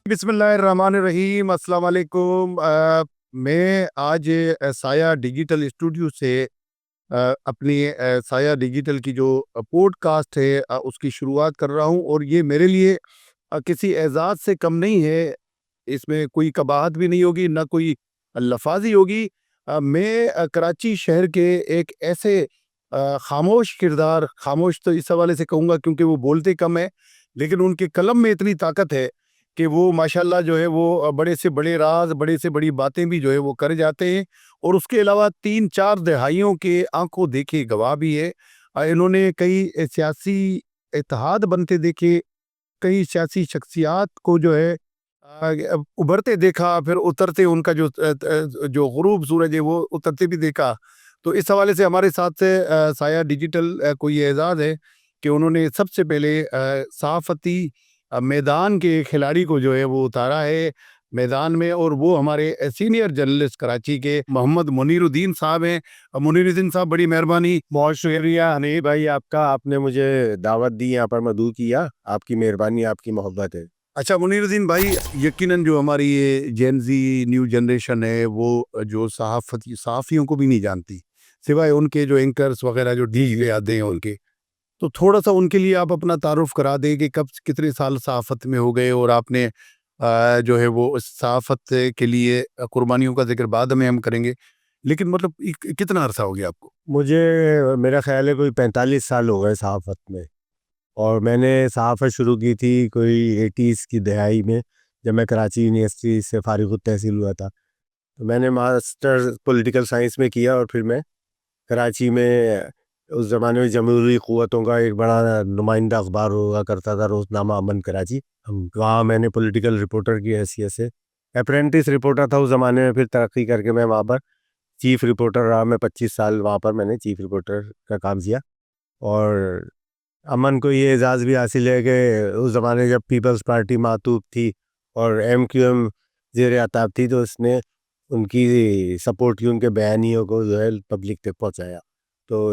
بسم اللہ الرحمن الرحیم، السلام علیکم۔ میں آج سایہ ڈیجیٹل اسٹوڈیو سے اپنی سایہ ڈیجیٹل کی جو پوڈ کاسٹ ہے اس کی شروعات کر رہا ہوں، اور یہ میرے لیے کسی اعزاز سے کم نہیں ہے۔ اس میں کوئی قباحت بھی نہیں ہوگی، نہ کوئی لفاظی ہوگی۔ میں کراچی شہر کے ایک ایسے خاموش کردار، خاموش تو اس حوالے سے کہوں گا کیونکہ وہ بولتے کم ہیں، لیکن ان کے قلم میں اتنی طاقت ہے کہ وہ ماشاءاللہ جو ہے وہ بڑے سے بڑے راز، بڑے سے بڑی باتیں بھی جو ہے وہ کر جاتے ہیں، اور اس کے علاوہ 3-4 دہائیوں کے آنکھوں دیکھے گواہ بھی ہے۔ انہوں نے کئی سیاسی اتحاد بنتے دیکھے، کئی سیاسی شخصیات کو جو ہے ابھرتے دیکھا، پھر اترتے، ان کا جو غروب سورج ہے وہ اترتے بھی دیکھا۔ تو اس حوالے سے ہمارے ساتھ سے سایہ ڈیجیٹل کو یہ اعزاز ہے کہ انہوں نے سب سے پہلے صحافتی میدان کے کھلاڑی کو جو ہے وہ اتارا ہے میدان میں، اور وہ ہمارے سینئر جرنلسٹ کراچی کے محمد منیر الدین صاحب ہیں۔ منیر الدین صاحب، بڑی مہربانی۔ بہت شکریہ حنیف بھائی آپ کا، آپ نے مجھے دعوت دی، یہاں پر مدعو کیا۔ آپ کی مہربانی، آپ کی محبت ہے۔ اچھا منیر الدین بھائی، یقیناً جو ہماری یہ جین زی نیو جنریشن ہے وہ جو صحافیوں کو بھی نہیں جانتی، سوائے ان کے جو اینکرز وغیرہ جو ڈی لے آتے ہیں ان کے، تو تھوڑا سا ان کے لیے آپ اپنا تعارف کرا دیں کہ کب کتنے سال صحافت میں ہو گئے، اور آپ نے جو ہے وہ صحافت کے لیے قربانیوں کا ذکر بعد میں ہم کریں گے، لیکن مطلب کتنا عرصہ ہو گیا آپ کو؟ مجھے میرا خیال ہے کوئی 45 سال ہو گئے صحافت میں، اور میں نے صحافت شروع کی تھی کوئی 80s کی دہائی میں، جب میں کراچی یونیورسٹی سے فارغ التحصیل ہوا تھا۔ تو میں نے ماسٹر پولیٹیکل سائنس میں کیا، اور پھر میں کراچی میں اس زمانے میں جمہوری قوتوں کا ایک بڑا نمائندہ اخبار ہوا کرتا تھا، روزنامہ امن کراچی۔ وہاں میں نے پولیٹیکل رپورٹر کی حیثیت سے، اپرینٹس رپورٹر تھا اس زمانے میں، پھر ترقی کر کے میں وہاں پر چیف رپورٹر رہا۔ میں 25 سال وہاں پر میں نے چیف رپورٹر کا کام کیا، اور امن کو یہ اعزاز بھی حاصل ہے کہ اس زمانے جب پیپلز پارٹی معطوب تھی اور MQM زیر عطاب تھی، تو اس نے ان کی سپورٹ کی، ان کے بیانیوں کو جو ہے پبلک تک پہنچایا۔ تو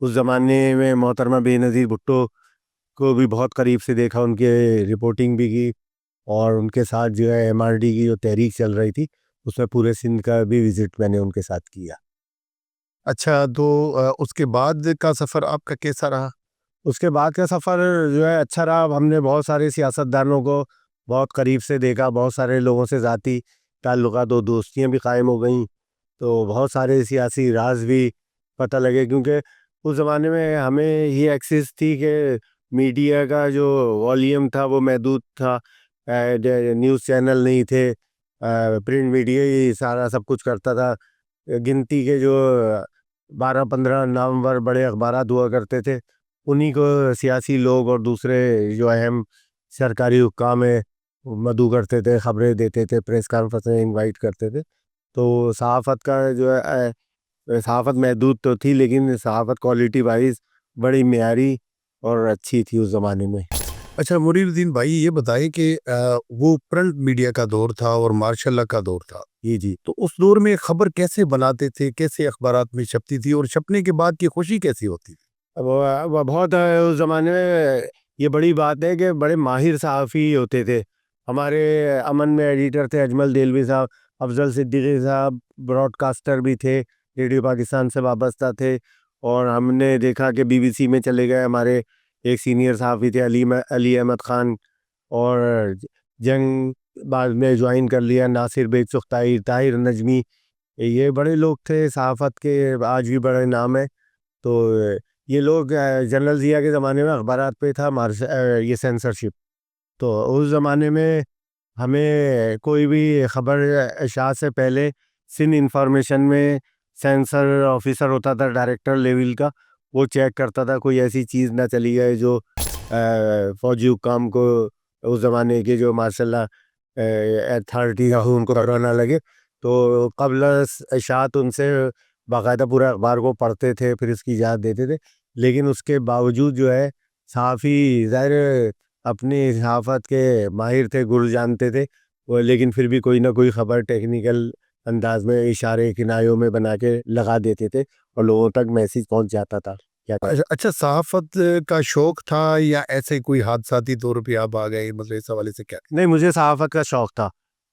اس زمانے میں محترمہ بے نظیر بھٹو کو بھی بہت قریب سے دیکھا، ان کے رپورٹنگ بھی کی، اور ان کے ساتھ جو ہے MRD کی جو تحریک چل رہی تھی اس میں پورے سندھ کا بھی وزٹ میں نے ان کے ساتھ کیا۔ اچھا، تو اس کے بعد کا سفر آپ کا کیسا رہا؟ اس کے بعد کا سفر جو ہے اچھا رہا۔ ہم نے بہت سارے سیاستدانوں کو بہت قریب سے دیکھا، بہت سارے لوگوں سے ذاتی تعلقات و دوستیاں بھی قائم ہو گئیں، تو بہت سارے سیاسی راز بھی پتہ لگے، کیونکہ اس زمانے میں ہمیں یہ ایکسیس تھی کہ میڈیا کا جو والیوم تھا وہ محدود تھا، نیوز چینل نہیں تھے، پرنٹ میڈیا ہی سارا سب کچھ کرتا تھا۔ گنتی کے جو 12-15 نامور بڑے اخبارات ہوا کرتے تھے، انہی کو سیاسی لوگ اور دوسرے جو اہم سرکاری حکام ہیں مدعو کرتے تھے، خبریں دیتے تھے، پریس کانفرنس میں انوائٹ کرتے تھے۔ تو صحافت کا جو ہے صحافت محدود تو تھی، لیکن صحافت کوالٹی وائز بڑی معیاری اور اچھی تھی اس زمانے میں۔ اچھا منیر الدین بھائی، یہ بتائیں کہ وہ پرنٹ میڈیا کا دور تھا اور ماشاء اللہ کا دور تھا، جی تو اس دور میں خبر کیسے بناتے تھے، کیسے اخبارات میں چھپتی تھی، اور چھپنے کے بعد کی خوشی کیسی ہوتی تھی؟ وہ بہت اس زمانے میں یہ بڑی بات ہے کہ بڑے ماہر صحافی ہوتے تھے۔ ہمارے امن میں ایڈیٹر تھے اجمل دہلوی صاحب، افضل صدیقی صاحب براڈ کاسٹر بھی تھے، ریڈیو پاکستان سے وابستہ تھے، اور ہم نے دیکھا کہ BBC میں چلے گئے ہمارے ایک سینئر صحافی تھے علی احمد خان، اور جنگ بعد میں جوائن کر لیا ناصر بیگ سختائی، طاہر نجمی، یہ بڑے لوگ تھے صحافت کے، آج بھی بڑے نام ہیں۔ تو یہ لوگ جنرل ضیاء کے زمانے میں اخبارات پہ تھا یہ سینسرشپ، تو اس زمانے میں ہمیں کوئی بھی خبر اشاعت سے پہلے سندھ انفارمیشن میں سینسر آفیسر ہوتا تھا ڈائریکٹر لیول کا، وہ چیک کرتا تھا کوئی ایسی چیز نہ چلی جائے جو فوجی حکام کو، اس زمانے کے جو ماشاء اللہ اتھارٹی ان کو برا نہ لگے، تو قبل اشاعت ان سے باقاعدہ پورے اخبار کو پڑھتے تھے، پھر اس کی اجازت دیتے تھے۔ لیکن اس کے باوجود جو ہے صحافی ظاہر اپنی صحافت کے ماہر تھے، گر جانتے تھے وہ، لیکن پھر بھی کوئی نہ کوئی خبر ٹیکنیکل انداز میں اشارے کنایوں میں بنا کے لگا دیتے تھے، اور لوگوں تک میسیج پہنچ جاتا تھا۔ کیا اچھا صحافت کا شوق تھا یا ایسے کوئی حادثاتی طور پہ آپ آ گئے، مطلب اس حوالے سے کیا؟ نہیں، مجھے صحافت کا شوق تھا،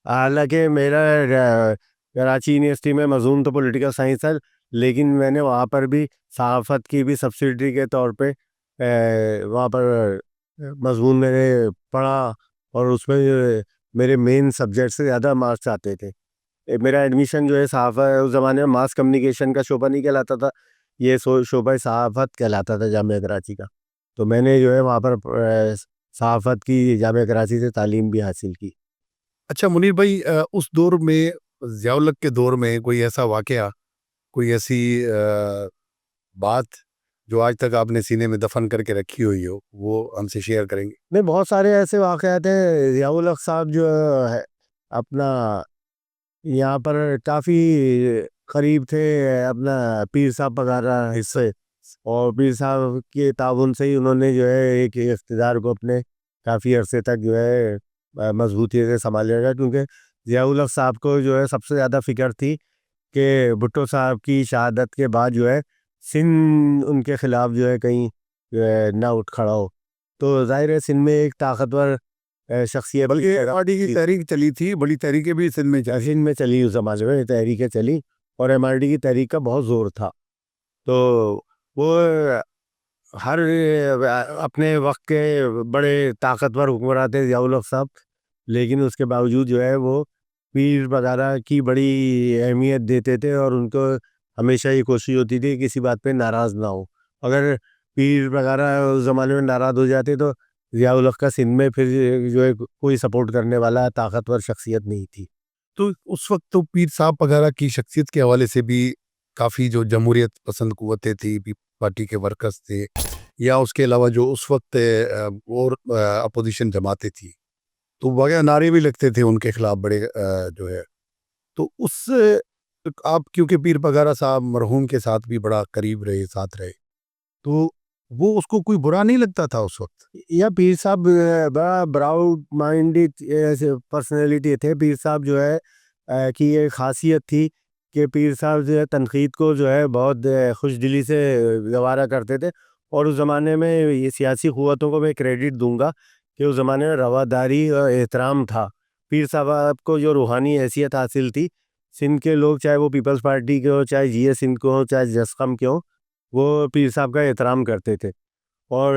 حالانکہ میرا کراچی یونیورسٹی میں مضمون تو پولیٹیکل سائنس ہے، لیکن میں نے وہاں پر بھی صحافت کی بھی سبسڈری کے طور پہ وہاں پر مضمون میں نے پڑھا، اور اس میں میرے مین سبجیکٹ سے زیادہ مارکس آتے تھے۔ میرا ایڈمیشن جو ہے صحافت، اس زمانے میں ماس کمیونیکیشن کا شعبہ نہیں کہلاتا تھا، یہ شعبہ صحافت کہلاتا تھا جامعہ کراچی کا، تو میں نے جو ہے وہاں پر صحافت کی جامعہ کراچی سے تعلیم بھی حاصل کی۔ اچھا منیر بھائی، اس دور میں ضیاء الحق کے دور میں کوئی ایسا واقعہ، کوئی ایسی بات جو آج تک آپ نے سینے میں دفن کر کے رکھی ہوئی ہو، وہ ہم سے شیئر کریں گے؟ نہیں، بہت سارے ایسے واقعات ہیں۔ ضیاء الحق صاحب جو ہے اپنا یہاں پر کافی قریب تھے اپنا پیر صاحب وغیرہ حصے، اور پیر صاحب کے تعاون سے ہی انہوں نے جو ہے ایک اقتدار کو اپنے کافی عرصے تک جو ہے مضبوطی سے سنبھالیا گیا، کیونکہ ضیاء الحق صاحب کو جو ہے سب سے زیادہ فکر تھی کہ بھٹو صاحب کی شہادت کے بعد جو ہے سندھ ان کے خلاف جو ہے کہیں جو ہے نہ اٹھ کھڑا ہو، تو ظاہر ہے سندھ میں ایک طاقتور شخصیت، بلکہ ایم آر ڈی کی تحریک چلی تھی، بڑی تحریکیں بھی سندھ میں چلی۔ سندھ میں چلی، اس زمانے میں تحریکیں چلی، اور ایم آر ڈی کی تحریک کا بہت زور تھا، تو وہ ہر اپنے وقت کے بڑے طاقتور حکمراں تھے ضیاء الحق صاحب، لیکن اس کے باوجود جو ہے وہ پیر وغیرہ کی بڑی اہمیت دیتے تھے، اور ان کو ہمیشہ یہ کوشش ہوتی تھی کہ کسی بات پہ ناراض نہ ہو۔ اگر پیر وغیرہ اس زمانے میں ناراض ہو جاتے تو ضیاء الحق کا سندھ میں پھر جو ہے کوئی سپورٹ کرنے والا طاقتور شخصیت نہیں تھی۔ تو اس وقت تو پیر صاحب وغیرہ کی شخصیت کے حوالے سے بھی کافی جو جمہوریت پسند قوتیں تھی، پارٹی کے ورکرز تھے، یا اس کے علاوہ جو اس وقت اور اپوزیشن جماعتیں تھی، تو وغیرہ نعرے بھی لگتے تھے ان کے خلاف بڑے جو ہے، تو اس آپ کیونکہ پیر وغیرہ صاحب مرحوم کے ساتھ بھی بڑا قریب رہے، ساتھ رہے، تو وہ اس کو کوئی برا نہیں لگتا تھا اس وقت؟ یا پیر صاحب بڑا براؤڈ مائنڈڈ پرسنالٹی تھے۔ پیر صاحب جو ہے کی یہ خاصیت تھی کہ پیر صاحب جو ہے تنقید کو جو ہے بہت خوش دلی سے گوارا کرتے تھے، اور اس زمانے میں یہ سیاسی قوتوں کو میں کریڈٹ دوں گا کہ اس زمانے میں رواداری اور احترام تھا۔ پیر صاحب کو جو روحانی حیثیت حاصل تھی، سندھ کے لوگ چاہے وہ پیپلز پارٹی کے ہو، چاہے جی اے سندھ کے ہوں، چاہے جسقم کے ہوں، وہ پیر صاحب کا احترام کرتے تھے۔ اور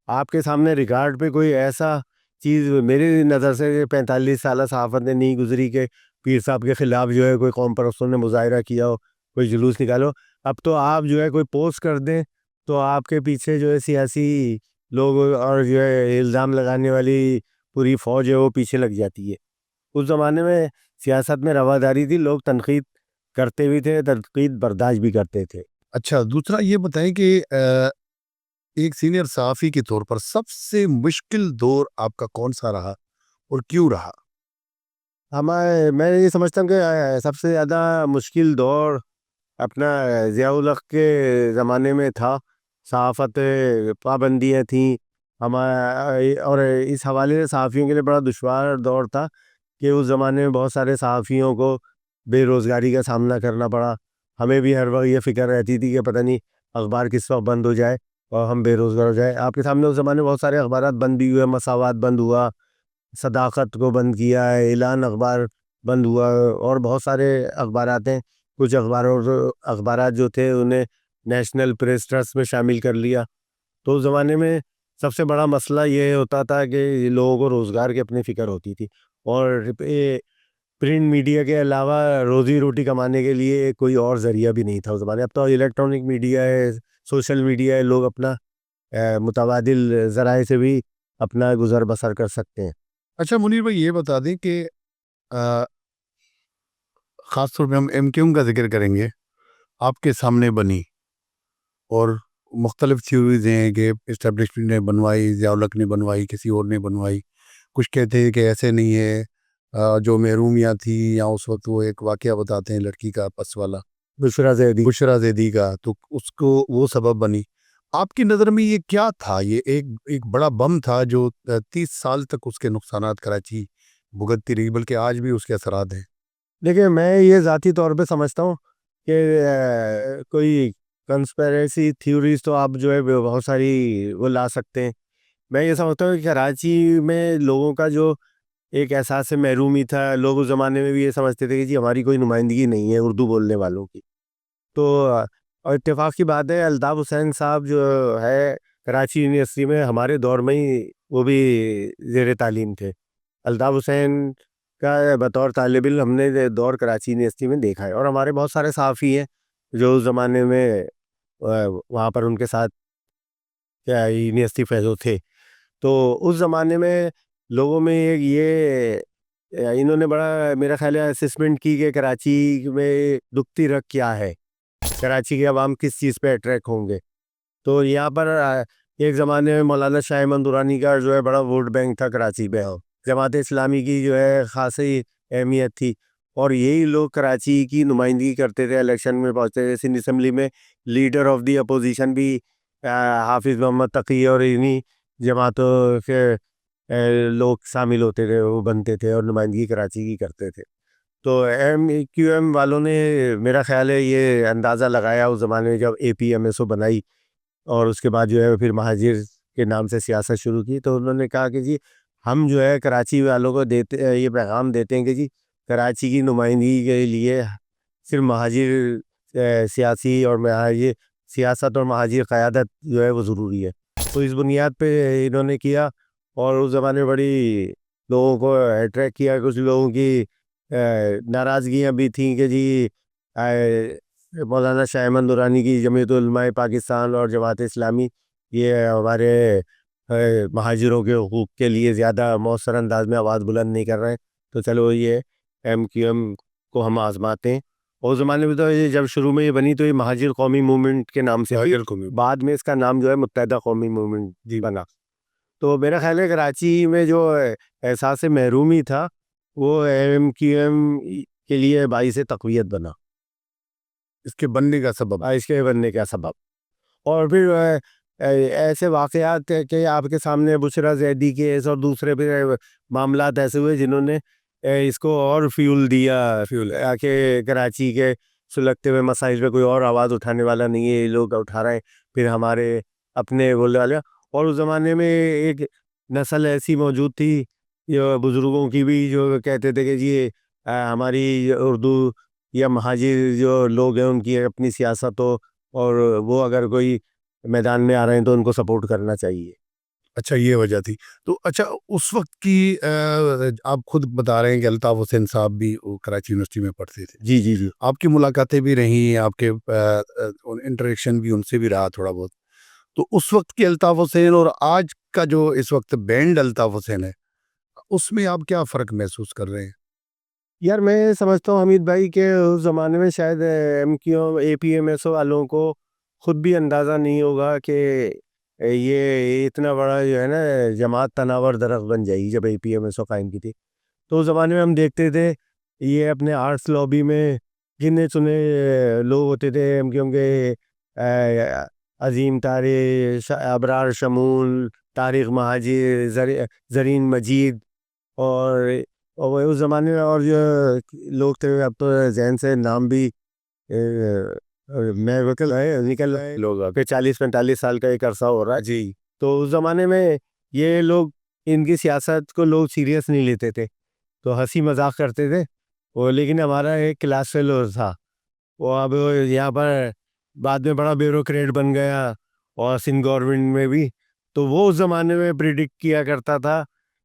آپ کے سامنے ریکارڈ پہ کوئی ایسا چیز میری نظر سے 45 سالہ صحافت نے نہیں گزری کہ پیر صاحب کے خلاف جو ہے کوئی قوم پرستوں نے مظاہرہ کیا ہو، کوئی جلوس نکالو۔ اب تو آپ جو ہے کوئی پوسٹ کر دیں تو آپ کے پیچھے جو ہے سیاسی لوگ اور جو ہے الزام لگانے والی پوری فوج ہے وہ پیچھے لگ جاتی ہے۔ اس زمانے میں سیاست میں رواداری تھی، لوگ تنقید کرتے بھی تھے، تنقید برداشت بھی کرتے تھے۔ اچھا، دوسرا یہ بتائیں کہ ایک سینئر صحافی کے طور پر سب سے مشکل دور آپ کا کون سا رہا اور کیوں رہا؟ میں یہ سمجھتا ہوں کہ سب سے زیادہ مشکل دور اپنا ضیاء الحق کے زمانے میں تھا۔ صحافت پابندیاں تھیں اور اس حوالے سے صحافیوں کے لیے بڑا دشوار دور تھا کہ اس زمانے میں بہت سارے صحافیوں کو بے روزگاری کا سامنا کرنا پڑا۔ ہمیں بھی ہر وقت یہ فکر رہتی تھی کہ پتہ نہیں اخبار کس وقت بند ہو جائے اور ہم بے روزگار ہو جائے۔ آپ کے سامنے اس زمانے میں بہت سارے اخبارات بند بھی ہوئے، مساوات بند ہوا، صداقت کو بند کیا ہے، اعلان اخبار بند ہوا، اور بہت سارے اخبارات ہیں۔ کچھ اخبارات جو تھے انہیں نیشنل پریس ٹرسٹ میں شامل کر لیا۔ تو اس زمانے میں سب سے بڑا مسئلہ یہ ہوتا تھا کہ لوگوں کو روزگار کی اپنی فکر ہوتی تھی، اور پرنٹ میڈیا کے علاوہ روزی روٹی کمانے کے لیے کوئی اور ذریعہ بھی نہیں تھا اس زمانے۔ اب تو الیکٹرانک میڈیا ہے، سوشل میڈیا ہے، لوگ اپنا متبادل ذرائع سے بھی اپنا گزر بسر کر سکتے ہیں۔ اچھا منیر بھائی، یہ بتا دیں کہ خاص طور پہ ہم ایم کیو کا ذکر کریں گے، آپ کے سامنے بنی، اور مختلف تھیوریز ہیں کہ اسٹیبلشمنٹ نے بنوائی، ضیاء الحق نے بنوائی، کسی اور نے بنوائی۔ کچھ کہتے ہیں کہ ایسے نہیں ہے، جو محرومیاں تھی یا اس وقت وہ ایک واقعہ بتاتے ہیں لڑکی کا پس والا، بشرا زیدی کا، تو اس کو وہ سبب بنی۔ آپ کی نظر میں یہ کیا تھا؟ یہ ایک بڑا بم تھا جو 30 سال تک اس کے نقصانات کراچی بھگتتی رہی، بلکہ آج بھی اس کے اثرات ہیں۔ دیکھیں، میں یہ ذاتی طور پہ سمجھتا ہوں کہ کوئی کنسپیریسی تھیوریز تو آپ جو ہے بہت ساری وہ لا سکتے ہیں. میں یہ سمجھتا ہوں کہ کراچی میں لوگوں کا جو ایک احساس محرومی تھا، لوگ اس زمانے میں بھی یہ سمجھتے تھے کہ جی ہماری کوئی نمائندگی نہیں ہے اردو بولنے والوں کی. تو اور اتفاق کی بات ہے، الطاف حسین صاحب جو ہے کراچی یونیورسٹی میں ہمارے دور میں ہی وہ بھی زیر تعلیم تھے. الطاف حسین کا بطور طالب علم ہم نے دور کراچی یونیورسٹی میں دیکھا ہے، اور ہمارے بہت سارے صحافی ہیں جو اس زمانے میں وہاں پر ان کے ساتھ یونیورسٹی فیلو تھے. تو اس زمانے میں لوگوں میں یہ انہوں نے بڑا میرا خیال ہے اسسمنٹ کی کہ کراچی میں دکھتی رکھ کیا ہے، کراچی کے عوام کس چیز پہ اٹریکٹ ہوں گے. تو یہاں پر ایک زمانے میں مولانا شاہ احمد درانی کا جو ہے بڑا ووٹ بینک تھا کراچی پہ، جماعت اسلامی کی جو ہے خاصی اہمیت تھی، اور یہی لوگ کراچی کی نمائندگی کرتے تھے الیکشن میں پہنچتے تھے. سندھ اسمبلی میں لیڈر آف دی اپوزیشن بھی حافظ محمد تقی اور انہی جماعتوں کے لوگ شامل ہوتے تھے، وہ بنتے تھے اور نمائندگی کراچی کی کرتے تھے. تو ایم کیو ایم والوں نے میرا خیال ہے یہ اندازہ لگایا اس زمانے میں جب اے پی ایم ایس او بنائی، اور اس کے بعد جو ہے پھر مہاجر کے نام سے سیاست شروع کی. تو انہوں نے کہا کہ جی ہم جو ہے کراچی والوں کو دیتے یہ پیغام دیتے ہیں کہ جی کراچی کی نمائندگی کے لیے صرف مہاجر سیاسی اور مہاجر سیاست اور مہاجر قیادت جو ہے وہ ضروری ہے. تو اس بنیاد پہ انہوں نے کیا، اور اس زمانے میں بڑی لوگوں کو اٹریکٹ کیا. کچھ لوگوں کی ناراضگیاں بھی تھیں کہ جی مولانا شاہ احمد درانی کی جمعیت علماء پاکستان اور جماعت اسلامی یہ ہمارے مہاجروں کے حقوق کے لیے زیادہ مؤثر انداز میں آواز بلند نہیں کر رہے ہیں، تو چلو یہ ایم کیو ایم کو ہم آزماتے ہیں. اور اس زمانے میں تو یہ جب شروع میں یہ بنی تو یہ مہاجر قومی موومنٹ کے نام سے تھی، بعد میں اس کا نام جو ہے متحدہ قومی موومنٹ بنا. تو میرا خیال ہے کراچی میں جو احساس محرومی تھا وہ ایم کیو ایم کے لیے باعث تقویت بنا، اس کے بننے کا سبب. اس کے بننے کا سبب. اور پھر ایسے واقعات کہ آپ کے سامنے بشرا زیدی کیس اور دوسرے پھر معاملات ایسے ہوئے جنہوں نے اس کو اور فیول دیا کہ کراچی کے سلگتے ہوئے مسائل پہ کوئی اور آواز اٹھانے والا نہیں ہے، یہ لوگ اٹھا رہے ہیں پھر ہمارے اپنے بولنے والے. اور اس زمانے میں ایک نسل ایسی موجود تھی جو بزرگوں کی بھی جو کہتے تھے کہ جی ہماری اردو یا مہاجر جو لوگ ہیں ان کی اپنی سیاست ہو، اور وہ اگر کوئی میدان میں آ رہے ہیں تو ان کو سپورٹ کرنا چاہیے. اچھا یہ وجہ تھی. تو اچھا اس وقت کی آپ خود بتا رہے ہیں کہ الطاف حسین صاحب بھی کراچی یونیورسٹی میں پڑھتے تھے. جی جی جی آپ کی ملاقاتیں بھی رہیں، آپ کے انٹریکشن بھی ان سے بھی رہا تھوڑا بہت. تو اس وقت کی الطاف حسین اور آج کا جو اس وقت بینڈ الطاف حسین ہے، اس میں آپ کیا فرق محسوس کر رہے ہیں؟ یار میں سمجھتا ہوں حمید بھائی کہ اس زمانے میں شاید ایم کیو اے پی ایم ایس او والوں کو خود بھی اندازہ نہیں ہوگا کہ یہ اتنا بڑا جو ہے نا جماعت تناور درخت بن جائے گی جب اے پی ایم ایس او قائم کی تھی. تو اس زمانے میں ہم دیکھتے تھے یہ اپنے آرٹس لابی میں گنے چنے لوگ ہوتے تھے ایم کیو ایم کے، عظیم تاریخ ابرار شمول، طارق مہاجر، زرین مجید، اور اس زمانے میں اور جو لوگ تھے اب تو ذہن سے نام بھی میں نکل رہے لوگ کہ 40-45 سال کا ایک عرصہ ہو رہا ہے. جی. تو اس زمانے میں یہ لوگ ان کی سیاست کو لوگ سیریس نہیں لیتے تھے، تو ہنسی مذاق کرتے تھے وہ. لیکن ہمارا ایک کلاس فیلو تھا وہ، اب یہاں پر بعد میں بڑا بیوروکریٹ بن گیا اور سندھ گورنمنٹ میں بھی. تو وہ اس زمانے میں پریڈکٹ کیا کرتا تھا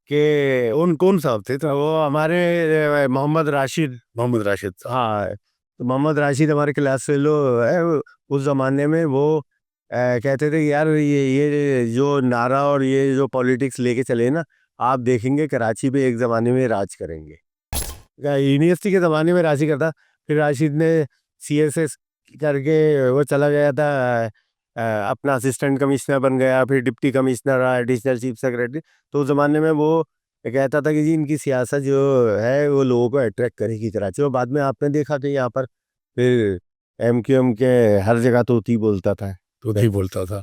کہ کون صاحب تھے؟ وہ ہمارے محمد راشد. ہاں تو محمد راشد ہمارے کلاس فیلو ہے. اس زمانے میں وہ کہتے تھے کہ یار یہ جو نعرہ اور یہ جو پولیٹکس لے کے چلے نا، آپ دیکھیں گے کراچی پہ ایک زمانے میں راج کریں گے. یونیورسٹی کے زمانے میں راج کرتا. پھر راشد نے سی ایس ایس کر کے وہ چلا گیا تھا، اپنا اسسٹنٹ کمشنر بن گیا، پھر ڈپٹی کمشنر رہا، ایڈیشنل چیف سیکرٹری. تو اس زمانے میں وہ کہتا تھا کہ جی ان کی سیاست جو ہے وہ لوگوں کو اٹریکٹ کرے گی کراچی. اور بعد میں آپ نے دیکھا کہ یہاں پر پھر ایم کیو ایم کے ہر جگہ توتی بولتا تھا.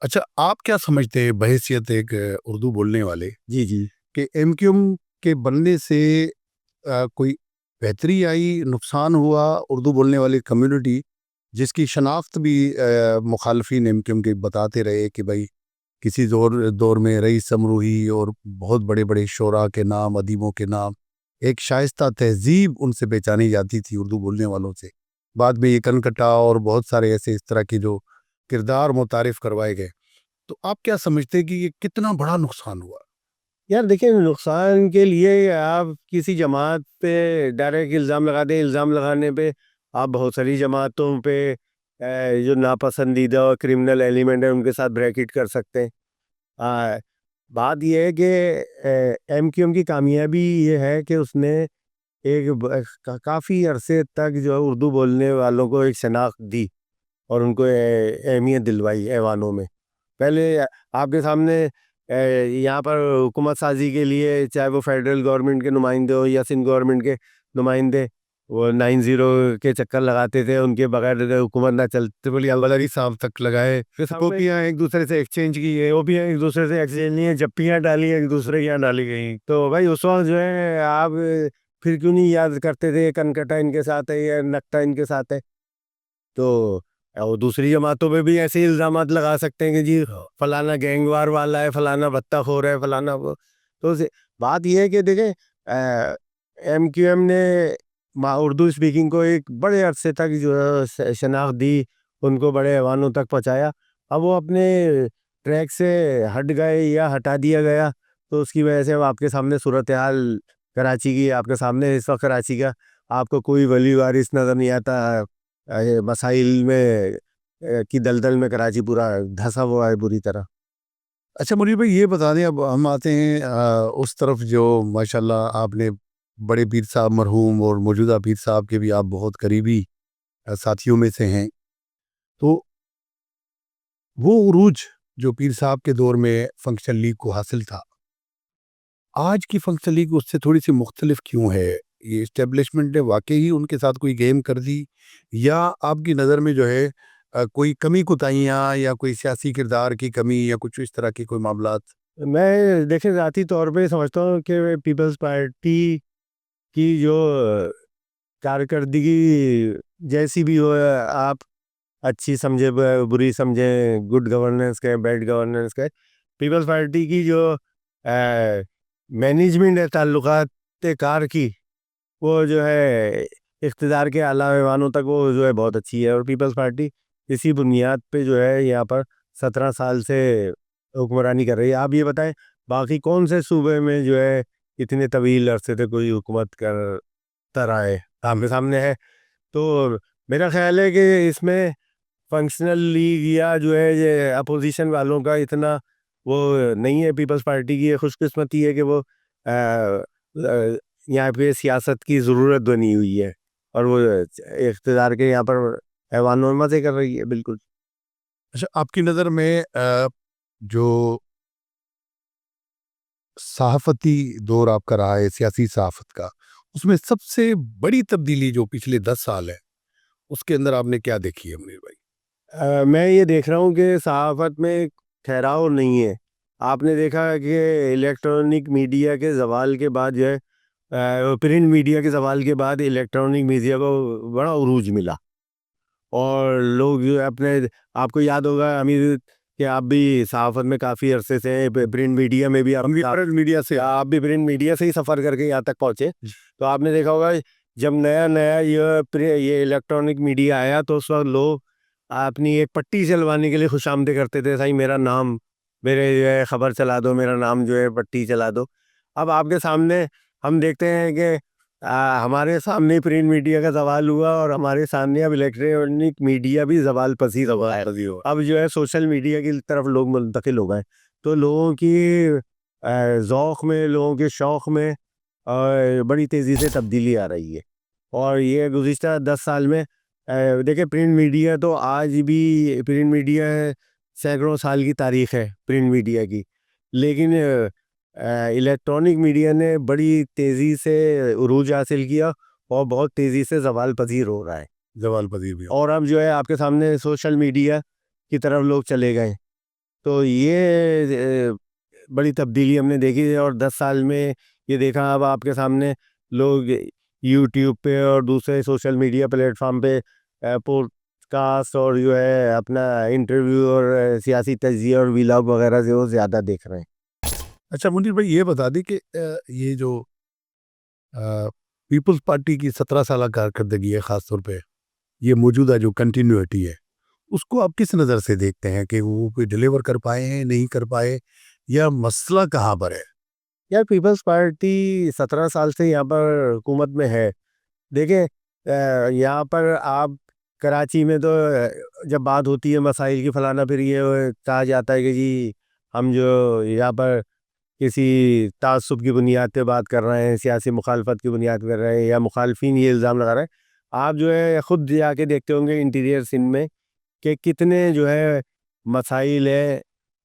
اچھا آپ کیا سمجھتے ہیں بحیثیت ایک اردو بولنے والے جی جی کہ ایم کیو ایم کے بننے سے کوئی بہتری آئی، نقصان ہوا اردو بولنے والی کمیونٹی جس کی شناخت بھی مخالفین ایم کے بتاتے رہے کہ بھائی کسی دور میں رئیس سمروہی اور بہت بڑے بڑے شعراء کے نام، ادیبوں کے نام، ایک شائستہ تہذیب ان سے پہچانی جاتی تھی اردو بولنے والوں سے. بعد میں یہ کنکٹا اور بہت سارے ایسے اس طرح کے جو کردار متعارف کروائے گئے. تو آپ کیا سمجھتے ہیں کہ یہ کتنا بڑا نقصان ہوا؟ یار دیکھیں، نقصان کے لیے آپ کسی جماعت پہ ڈائریکٹ الزام لگا دیں. الزام لگانے پہ آپ بہت ساری جماعتوں پہ جو ناپسندیدہ اور کرمنل ایلیمنٹ ہیں ان کے ساتھ بریکٹ کر سکتے ہیں. بات یہ ہے کہ ایم کیو ایم کی کامیابی یہ ہے کہ اس نے ایک کافی عرصے تک جو اردو بولنے والوں کو ایک شناخت دی اور ان کو اہمیت دلوائی ایوانوں میں. پہلے آپ کے سامنے یہاں پر حکومت سازی کے لیے چاہے وہ فیڈرل گورنمنٹ کے نمائندے ہو یا سندھ گورنمنٹ کے نمائندے، وہ 90 کے چکر لگاتے تھے، ان کے بغیر حکومت نہ چلتے. بولی بدری صاحب تک لگائے، کاپیاں ایک دوسرے سے ایکسچینج کی ہے، وہ بھی ایک دوسرے سے ایکسچینج نہیں ہے، جپیاں ڈالی ایک دوسرے کے یہاں ڈالی گئی. تو بھائی اس وقت جو ہے آپ پھر کیوں نہیں یاد کرتے تھے کنکٹا ان کے ساتھ ہے یا نکٹا ان کے ساتھ ہے. تو اور دوسری جماعتوں پہ بھی ایسے الزامات لگا سکتے ہیں کہ جی فلانا گینگ وار والا ہے، فلانا بتہ خور ہے، فلانا وہ. تو بات یہ ہے کہ دیکھیں ایم کیو ایم نے اردو اسپیکنگ کو ایک بڑے عرصے تک جو ہے شناخت دی، ان کو بڑے ایوانوں تک پہنچایا. اب وہ اپنے ٹریک سے ہٹ گئے یا ہٹا دیا گیا، تو اس کی وجہ سے آپ کے سامنے صورتحال کراچی کی، آپ کے سامنے اس وقت کراچی کا آپ کو کوئی ولی وارث نظر نہیں آتا. مسائل میں کی دلدل میں کراچی پورا دھسا ہوا ہے بری طرح. اچھا منیر بھائی یہ بتا دیں، اب ہم آتے ہیں اس طرف جو ماشاءاللہ آپ نے بڑے پیر صاحب مرحوم اور موجودہ پیر صاحب کے بھی آپ بہت قریبی ساتھیوں میں سے ہیں. تو وہ عروج جو پیر صاحب کے دور میں فنکشن لیگ کو حاصل تھا، آج کی فنکشن لیگ اس سے تھوڑی سی مختلف کیوں ہے؟ یہ اسٹیبلشمنٹ نے واقعی ان کے ساتھ کوئی گیم کر دی، یا آپ کی نظر میں جو ہے کوئی کمی کوتاہیاں یا کوئی سیاسی کردار کی کمی یا کچھ اس طرح کی کوئی معاملات؟ میں دیکھیں ذاتی طور پہ سمجھتا ہوں کہ پیپلز پارٹی کی جو کارکردگی جیسی بھی ہو، آپ اچھی سمجھے بری سمجھیں، گڈ گورننس کے بیڈ گورننس کے، پیپلز پارٹی کی جو مینجمنٹ ہے تعلقات کار کی، وہ جو ہے اقتدار کے اعلیٰ ایوانوں تک وہ جو ہے بہت اچھی ہے. اور پیپلز پارٹی اسی بنیاد پہ جو ہے یہاں پر 17 سال سے حکمرانی کر رہی ہے. آپ یہ بتائیں باقی کون سے صوبے میں جو ہے اتنے طویل عرصے سے کوئی حکومت کرتا رہا ہے؟ آپ کے سامنے ہے. تو میرا خیال ہے کہ اس میں فنکشنل لیگ یا جو ہے یہ اپوزیشن والوں کا اتنا وہ نہیں ہے. پیپلز پارٹی کی خوش قسمتی ہے کہ وہ یہاں پہ سیاست کی ضرورت بنی ہوئی ہے اور وہ اقتدار کے یہاں پر ایوانوں میں مزے کر رہی ہے. بالکل. اچھا آپ کی نظر میں جو صحافتی دور آپ کا رہا ہے، سیاسی صحافت کا، اس میں سب سے بڑی تبدیلی جو پچھلے 10 سال ہے اس کے اندر آپ نے کیا دیکھی ہے منیر بھائی؟ میں یہ دیکھ رہا ہوں کہ صحافت میں ٹھہراؤ نہیں ہے. آپ نے دیکھا کہ الیکٹرانک میڈیا کے زوال کے بعد جو ہے پرنٹ میڈیا کے زوال کے بعد الیکٹرانک میڈیا کو بڑا عروج ملا، اور لوگ جو اپنے، آپ کو یاد ہوگا امیر کہ آپ بھی صحافت میں کافی عرصے سے پرنٹ میڈیا میں بھی آپ بھی پرنٹ میڈیا سے ہی سفر کر کے یہاں تک پہنچے. تو آپ نے دیکھا ہوگا جب نیا یہ الیکٹرانک میڈیا آیا تو اس وقت لوگ اپنی ایک پٹی چلوانے کے لیے خوش آمدید کرتے تھے، صحیح میرا نام، میرے جو ہے خبر چلا دو، میرا نام جو ہے پٹی چلا دو. اب آپ کے سامنے ہم دیکھتے ہیں کہ ہمارے سامنے پرنٹ میڈیا کا زوال ہوا اور ہمارے سامنے اب الیکٹرانک میڈیا بھی زوال پذیر ہوا ہے. اب جو ہے سوشل میڈیا کی طرف لوگ منتقل ہو گئے. تو لوگوں کی ذوق میں، لوگوں کے شوق میں بڑی تیزی سے تبدیلی آ رہی ہے. اور یہ گزشتہ 10 سال میں دیکھیں پرنٹ میڈیا تو آج بھی پرنٹ میڈیا سینکڑوں سال کی تاریخ ہے پرنٹ میڈیا کی، لیکن الیکٹرانک میڈیا نے بڑی تیزی سے عروج حاصل کیا اور بہت تیزی سے زوال پذیر ہو رہا ہے. زوال پذیر بھی اور اب جو ہے آپ کے سامنے سوشل میڈیا کی طرف لوگ چلے گئے. تو یہ بڑی تبدیلی ہم نے دیکھی ہے. اور 10 سال میں یہ دیکھا اب آپ کے سامنے لوگ یوٹیوب پہ اور دوسرے سوشل میڈیا پلیٹ فارم پہ کاسٹ اور جو ہے اپنا انٹرویو اور سیاسی تجزیہ اور ویلاگ وغیرہ سے وہ زیادہ دیکھ رہے ہیں۔ اچھا منیر بھائی یہ بتا دیں کہ یہ جو پیپلز پارٹی کی 17 سالہ کارکردگی ہے، خاص طور پہ یہ موجودہ جو کنٹینیوٹی ہے، اس کو آپ کس نظر سے دیکھتے ہیں کہ وہ کوئی ڈیلیور کر پائے ہیں، نہیں کر پائے، یا مسئلہ کہاں پر ہے؟ یار پیپلز پارٹی 17 سال سے یہاں پر حکومت میں ہے۔ دیکھیں یہاں پر آپ کراچی میں تو جب بات ہوتی ہے مسائل کی فلانا، پھر یہ کہا جاتا ہے کہ جی ہم جو یہاں پر کسی تعصب کی بنیاد پہ بات کر رہے ہیں، سیاسی مخالفت کی بنیاد کر رہے ہیں، یا مخالفین یہ الزام لگا رہے ہیں۔ آپ جو ہے خود جا کے دیکھتے ہوں گے انٹیریئر سندھ میں کہ کتنے جو ہے مسائل ہے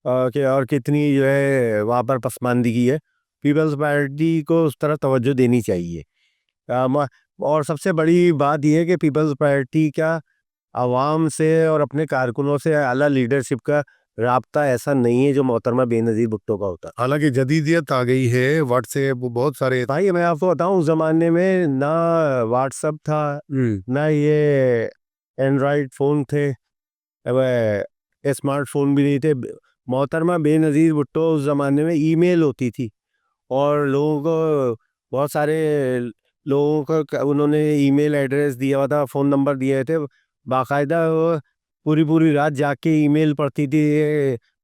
اور کتنی جو ہے وہاں پر پسماندگی ہے۔ پیپلز پارٹی کو اس طرح توجہ دینی چاہیے۔ اور سب سے بڑی بات یہ ہے کہ پیپلز پارٹی کا عوام سے اور اپنے کارکنوں سے اعلیٰ لیڈرشپ کا رابطہ ایسا نہیں ہے جو محترمہ بے نظیر بھٹو کا ہوتا۔ حالانکہ جدیدیت آ گئی ہے، واٹس ایپ، بہت سارے بھائی میں آپ کو بتاؤں اس زمانے میں نہ واٹس ایپ تھا، نہ یہ اینڈرائڈ فون تھے، اسمارٹ فون بھی نہیں تھے۔ محترمہ بے نظیر بھٹو اس زمانے میں ای میل ہوتی تھی، اور لوگوں کو بہت سارے لوگوں کو انہوں نے ای میل ایڈریس دیا ہوا تھا، فون نمبر دیے تھے، باقاعدہ وہ پوری رات جا کے ای میل پڑھتی تھی۔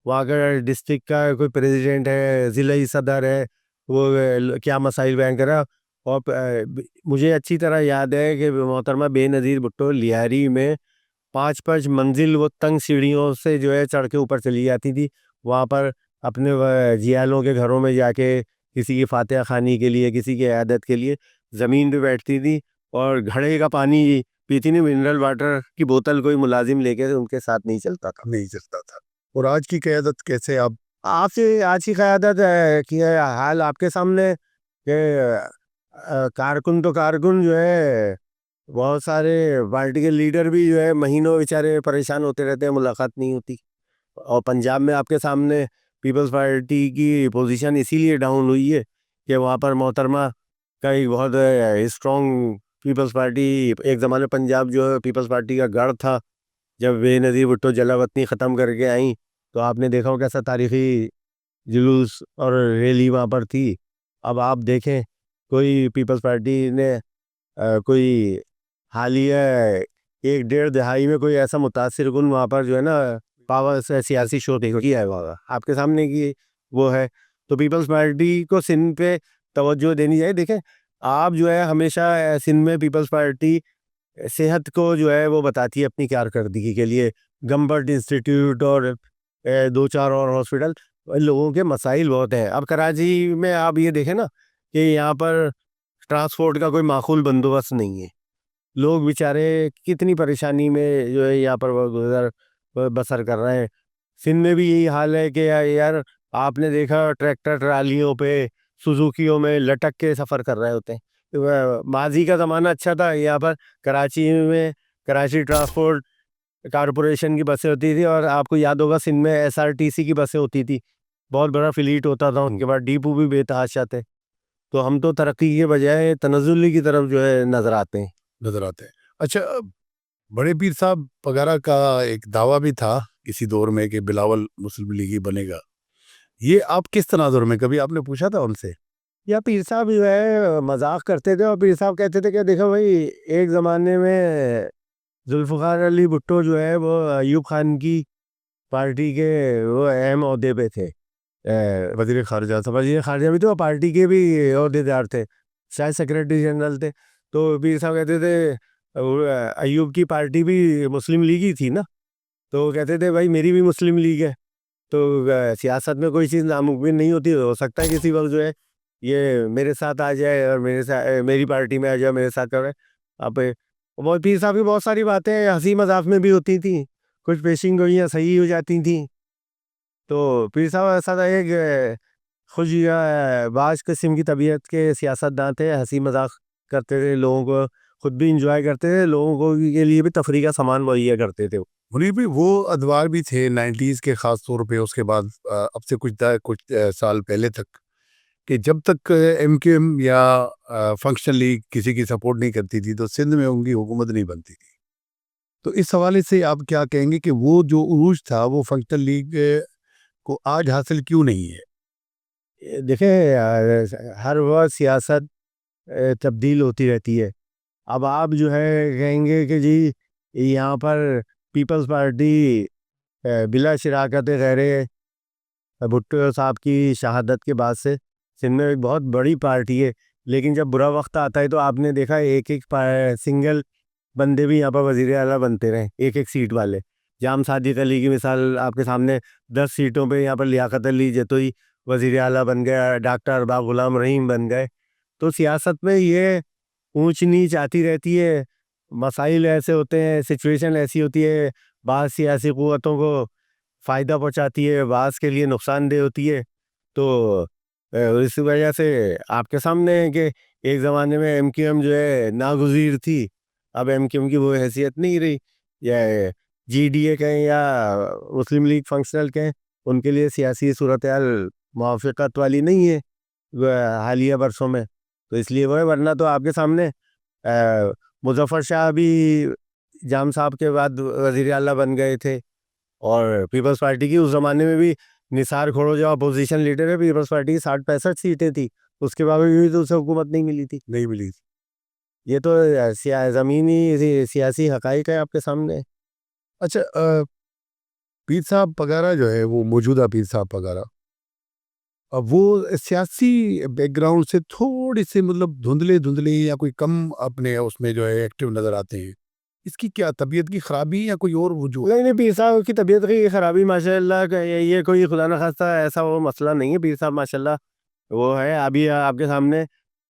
وہاں کا ڈسٹرکٹ کا کوئی پریزیڈنٹ ہے، ضلعی صدر ہے، وہ کیا مسائل بیان کر رہا۔ اور مجھے اچھی طرح یاد ہے کہ محترمہ بے نظیر بھٹو لیاری میں 5 منزل وہ تنگ سیڑھیوں سے جو ہے چڑھ کے اوپر چلی جاتی تھی، وہاں پر اپنے جیالوں کے گھروں میں جا کے کسی کی فاتحہ خوانی کے لیے، کسی کی عیادت کے لیے زمین پہ بیٹھتی تھی، اور گھڑے کا پانی پیتی نہیں، منرل واٹر کی بوتل کوئی ملازم لے کے ان کے ساتھ نہیں چلتا تھا۔ نہیں چلتا تھا۔ اور آج کی قیادت کیسے آپ آج کی قیادت کی حال آپ کے سامنے کہ کارکن تو کارکن جو ہے، بہت سارے پارٹی کے لیڈر بھی جو ہے مہینوں بیچارے پریشان ہوتے رہتے ہیں، ملاقات نہیں ہوتی۔ اور پنجاب میں آپ کے سامنے پیپلز پارٹی کی پوزیشن اسی لیے ڈاؤن ہوئی ہے کہ وہاں پر محترمہ کا ایک بہت اسٹرانگ پیپلز پارٹی، ایک زمانے پنجاب جو ہے پیپلز پارٹی کا گڑھ تھا۔ جب بے نظیر بھٹو جلا وطنی ختم کر کے آئیں تو آپ نے دیکھا ہو کیسا تاریخی جلوس اور ریلی وہاں پر تھی۔ اب آپ دیکھیں کوئی پیپلز پارٹی نے کوئی حالیہ 1-1.5 دہائی میں کوئی ایسا متاثر کن وہاں پر جو ہے نا پاور سے سیاسی شو کیا ہے وہاں آپ کے سامنے کی وہ ہے۔ تو پیپلز پارٹی کو سندھ پہ توجہ دینی چاہیے۔ دیکھیں آپ جو ہے ہمیشہ سندھ میں پیپلز پارٹی صحت کو جو ہے وہ بتاتی ہے اپنی کارکردگی کے لیے، گمبٹ انسٹیٹیوٹ اور 2-4 اور ہاسپٹل، لوگوں کے مسائل بہت ہیں۔ اب کراچی میں آپ یہ دیکھیں نا کہ یہاں پر ٹرانسپورٹ کا کوئی معقول بندوبست نہیں ہے، لوگ بیچارے کتنی پریشانی میں جو ہے یہاں پر وہ گزر بسر کر رہے ہیں۔ سندھ میں بھی یہی حال ہے کہ یار آپ نے دیکھا ٹریکٹر ٹرالیوں پہ سوزوکیوں میں لٹک کے سفر کر رہے ہوتے ہیں۔ ماضی کا زمانہ اچھا تھا، یہاں پر کراچی میں کراچی ٹرانسپورٹ کارپوریشن کی بسیں ہوتی تھی، اور آپ کو یاد ہوگا سندھ میں SRTC کی بسیں ہوتی تھی، بہت بڑا فلیٹ ہوتا تھا، ان کے بعد ڈیپو بھی بے تحاشا تھے۔ تو ہم تو ترقی کے بجائے تنزلی کی طرف جو ہے نظر آتے ہیں۔ اچھا بڑے پیر صاحب وغیرہ کا ایک دعویٰ بھی تھا کسی دور میں کہ بلاول مسلم لیگی بنے گا، یہ آپ کس تناظر میں، کبھی آپ نے پوچھا تھا ان سے؟ یا پیر صاحب جو ہے مذاق کرتے تھے، اور پیر صاحب کہتے تھے کہ دیکھو بھائی ایک زمانے میں ذوالفقار علی بھٹو جو ہے وہ ایوب خان کی پارٹی کے وہ اہم عہدے پہ تھے، وزیر خارجہ تھا۔ وزیر خارجہ بھی تھے اور پارٹی کے بھی عہدے دار تھے، شاید سیکریٹری جنرل تھے۔ تو پیر صاحب کہتے تھے ایوب کی پارٹی بھی مسلم لیگ ہی تھی نا، تو وہ کہتے تھے بھائی میری بھی مسلم لیگ ہے۔ تو سیاست میں کوئی چیز ناممکن نہیں ہوتی، ہو سکتا ہے کسی وقت جو ہے یہ میرے ساتھ آ جائے اور میری پارٹی میں آ جائے، میرے ساتھ کر رہے آپ۔ بہت پیر صاحب کی بہت ساری باتیں ہنسی مذاق میں بھی ہوتی تھیں، کچھ پیشین گوئیاں صحیح ہو جاتی تھیں۔ تو پیر صاحب ایسا تھا ایک خوش باز قسم کی طبیعت کے سیاست داں تھے، ہنسی مذاق کرتے تھے، لوگوں کو خود بھی انجوائے کرتے تھے، لوگوں کو کے لیے بھی تفریح کا سامان مہیا کرتے تھے۔ منیر بھی وہ ادوار بھی تھے 90s کے، خاص طور پہ اس کے بعد اب سے کچھ سال پہلے تک، کہ جب تک MQM یا فنکشن لیگ کسی کی سپورٹ نہیں کرتی تھی تو سندھ میں ان کی حکومت نہیں بنتی تھی۔ تو اس حوالے سے آپ کیا کہیں گے کہ وہ جو عروج تھا وہ فنکشنل لیگ کو آج حاصل کیوں نہیں ہے؟ دیکھیں ہر وقت سیاست تبدیل ہوتی رہتی ہے. اب آپ جو ہے کہیں گے کہ جی یہاں پر پیپلز پارٹی بلا شراکت غیر بھٹو صاحب کی شہادت کے بعد سے سندھ میں ایک بہت بڑی پارٹی ہے، لیکن جب برا وقت آتا ہے تو آپ نے دیکھا ایک سنگل بندے بھی یہاں پر وزیر اعلیٰ بنتے رہے، ایک سیٹ والے. جام صادق علی کی مثال آپ کے سامنے، 10 سیٹوں پہ یہاں پر لیاقت علی جتوئی وزیر اعلیٰ بن گیا، ڈاکٹر ارباب غلام رحیم بن گئے. تو سیاست میں یہ اونچ نیچ آتی رہتی ہے، مسائل ایسے ہوتے ہیں، سچویشن ایسی ہوتی ہے، بعض سیاسی قوتوں کو فائدہ پہنچاتی ہے، بعض کے لیے نقصان دہ ہوتی ہے. تو اس وجہ سے آپ کے سامنے ہے کہ ایک زمانے میں ایم کیو ایم جو ہے ناگزیر تھی، اب ایم کیو ایم کی وہ حیثیت نہیں رہی. یا جی ڈی اے کہیں یا مسلم لیگ فنکشنل کہیں، ان کے لیے سیاسی صورتحال موافقت والی نہیں ہے حالیہ برسوں میں. تو اس لیے وہ ہے، ورنہ تو آپ کے سامنے مظفر شاہ بھی جام صاحب کے بعد وزیر اعلیٰ بن گئے تھے، اور پیپلز پارٹی کی اس زمانے میں بھی نثار کھوڑو جو اپوزیشن لیڈر ہے پیپلز پارٹی کی 60-65 سیٹیں تھی، اس کے باوجود تو اسے حکومت نہیں ملی تھی. نہیں ملی. یہ تو زمینی سیاسی حقائق ہے آپ کے سامنے. اچھا، پیر صاحب پگارا جو ہے وہ موجودہ پیر صاحب پگارا، اب وہ سیاسی بیک گراؤنڈ سے تھوڑے سے مطلب دھندلے یا کوئی کم اپنے اس میں جو ہے ایکٹیو نظر آتے ہیں. اس کی کیا طبیعت کی خرابی یا کوئی اور وجوہ؟ نہیں، پیر صاحب کی طبیعت کی خرابی ماشاء اللہ یہ کوئی خدا نخواستہ ایسا وہ مسئلہ نہیں ہے. پیر صاحب ماشاء اللہ وہ ہے ابھی آپ کے سامنے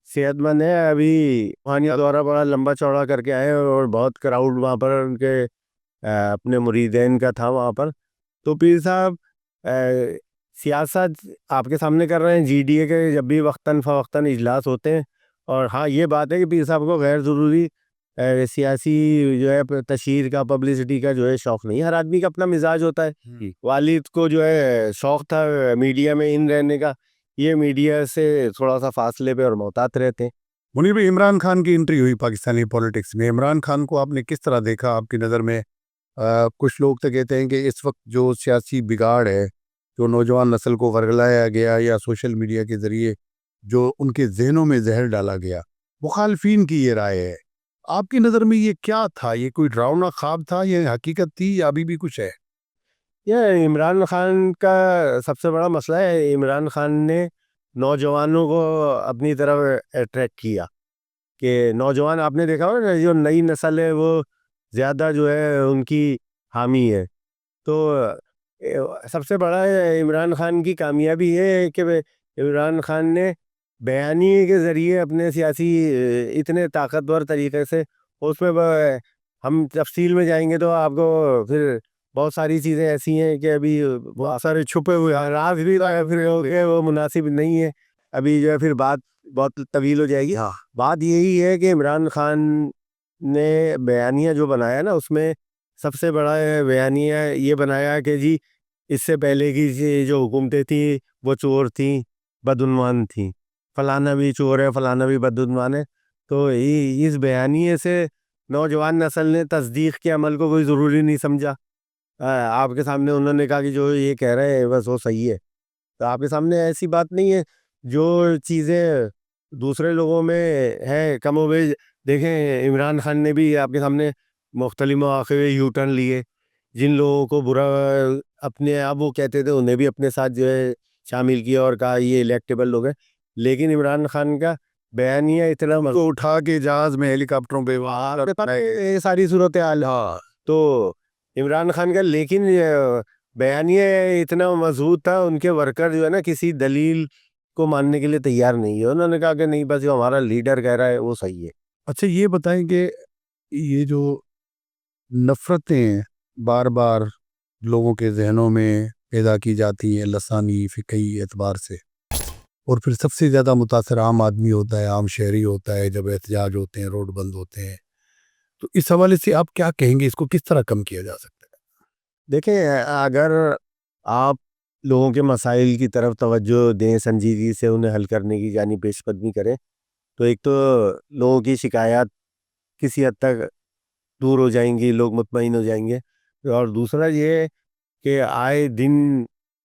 صحت مند ہے. ابھی روحانیہ دورہ بڑا لمبا چوڑا کر کے آئے، اور بہت کراؤڈ وہاں پر ان کے اپنے مریدین کا تھا وہاں پر. تو پیر صاحب سیاست آپ کے سامنے کر رہے ہیں. جی ڈی اے کے جب بھی وقتاً فوقتاً اجلاس ہوتے ہیں، اور ہاں یہ بات ہے کہ پیر صاحب کو غیر ضروری سیاسی جو ہے تشہیر کا، پبلسٹی کا جو ہے شوق نہیں. ہر آدمی کا اپنا مزاج ہوتا ہے. والد کو جو ہے شوق تھا میڈیا میں ان رہنے کا، یہ میڈیا سے تھوڑا سا فاصلے پہ اور محتاط رہتے ہیں. منیر بھائی، عمران خان کی انٹری ہوئی پاکستانی پولیٹکس میں، عمران خان کو آپ نے کس طرح دیکھا آپ کی نظر میں؟ کچھ لوگ تو کہتے ہیں کہ اس وقت جو سیاسی بگاڑ ہے، جو نوجوان نسل کو ورگلایا گیا یا سوشل میڈیا کے ذریعے جو ان کے ذہنوں میں زہر ڈالا گیا، مخالفین کی یہ رائے ہے. آپ کی نظر میں یہ کیا تھا؟ یہ کوئی ڈراؤنا خواب تھا، یہ حقیقت تھی، یا ابھی بھی کچھ ہے؟ یہ عمران خان کا سب سے بڑا مسئلہ ہے. عمران خان نے نوجوانوں کو اپنی طرف اٹریکٹ کیا، کہ نوجوان آپ نے دیکھا ہو نا، جو نئی نسل ہے وہ زیادہ جو ہے ان کی حامی ہے. تو سب سے بڑا عمران خان کی کامیابی یہ ہے کہ عمران خان نے بیانیے کے ذریعے اپنے سیاسی اتنے طاقتور طریقے سے، اس میں ہم تفصیل میں جائیں گے تو آپ کو پھر بہت ساری چیزیں ایسی ہیں کہ ابھی بہت سارے چھپے ہوئے راز بھی پھر وہ مناسب نہیں ہے. ابھی جو ہے پھر بات بہت طویل ہو جائے گی. بات یہی ہے کہ عمران خان نے بیانیہ جو بنایا نا، اس میں سب سے بڑا بیانیہ یہ بنایا کہ جی اس سے پہلے کی جو حکومتیں تھیں وہ چور تھیں، بدعنوان تھیں، فلانا بھی چور ہے، فلانا بھی بدعنوان ہے. تو اس بیانیے سے نوجوان نسل نے تصدیق کے عمل کو کوئی ضروری نہیں سمجھا. آپ کے سامنے انہوں نے کہا کہ جو یہ کہہ رہے ہیں بس وہ صحیح ہے. تو آپ کے سامنے ایسی بات نہیں ہے. جو چیزیں دوسرے لوگوں میں ہے کم و بیش، دیکھیں عمران خان نے بھی آپ کے سامنے مختلف مواقع میں یو ٹرن لیے. جن لوگوں کو برا اپنے آپ وہ کہتے تھے انہیں بھی اپنے ساتھ جو ہے شامل کیا اور کہا یہ الیکٹیبل لوگ ہیں. لیکن عمران خان کا بیانیہ اتنا کو اٹھا کے جہاز میں ہیلی کاپٹروں پہ یہ ساری صورتحال. تو عمران خان کا لیکن بیانیہ اتنا مضبوط تھا، ان کے ورکر جو ہے نا کسی دلیل کو ماننے کے لیے تیار نہیں ہے. انہوں نے کہا کہ نہیں، بس جو ہمارا لیڈر کہہ رہا ہے وہ صحیح ہے. اچھا، یہ بتائیں کہ یہ جو نفرتیں بار بار لوگوں کے ذہنوں میں پیدا کی جاتی ہیں لسانی فقہی اعتبار سے، اور پھر سب سے زیادہ متاثر عام آدمی ہوتا ہے، عام شہری ہوتا ہے جب احتجاج ہوتے ہیں، روڈ بند ہوتے ہیں، تو اس حوالے سے آپ کیا کہیں گے؟ اس کو کس طرح کم کیا جا سکتا ہے؟ دیکھیں اگر آپ لوگوں کے مسائل کی طرف توجہ دیں، سنجیدگی سے انہیں حل کرنے کی جانب پیش قدمی کریں، تو ایک تو لوگوں کی شکایات کسی حد تک دور ہو جائیں گی, لوگ مطمئن ہو جائیں گے. اور دوسرا یہ کہ آئے دن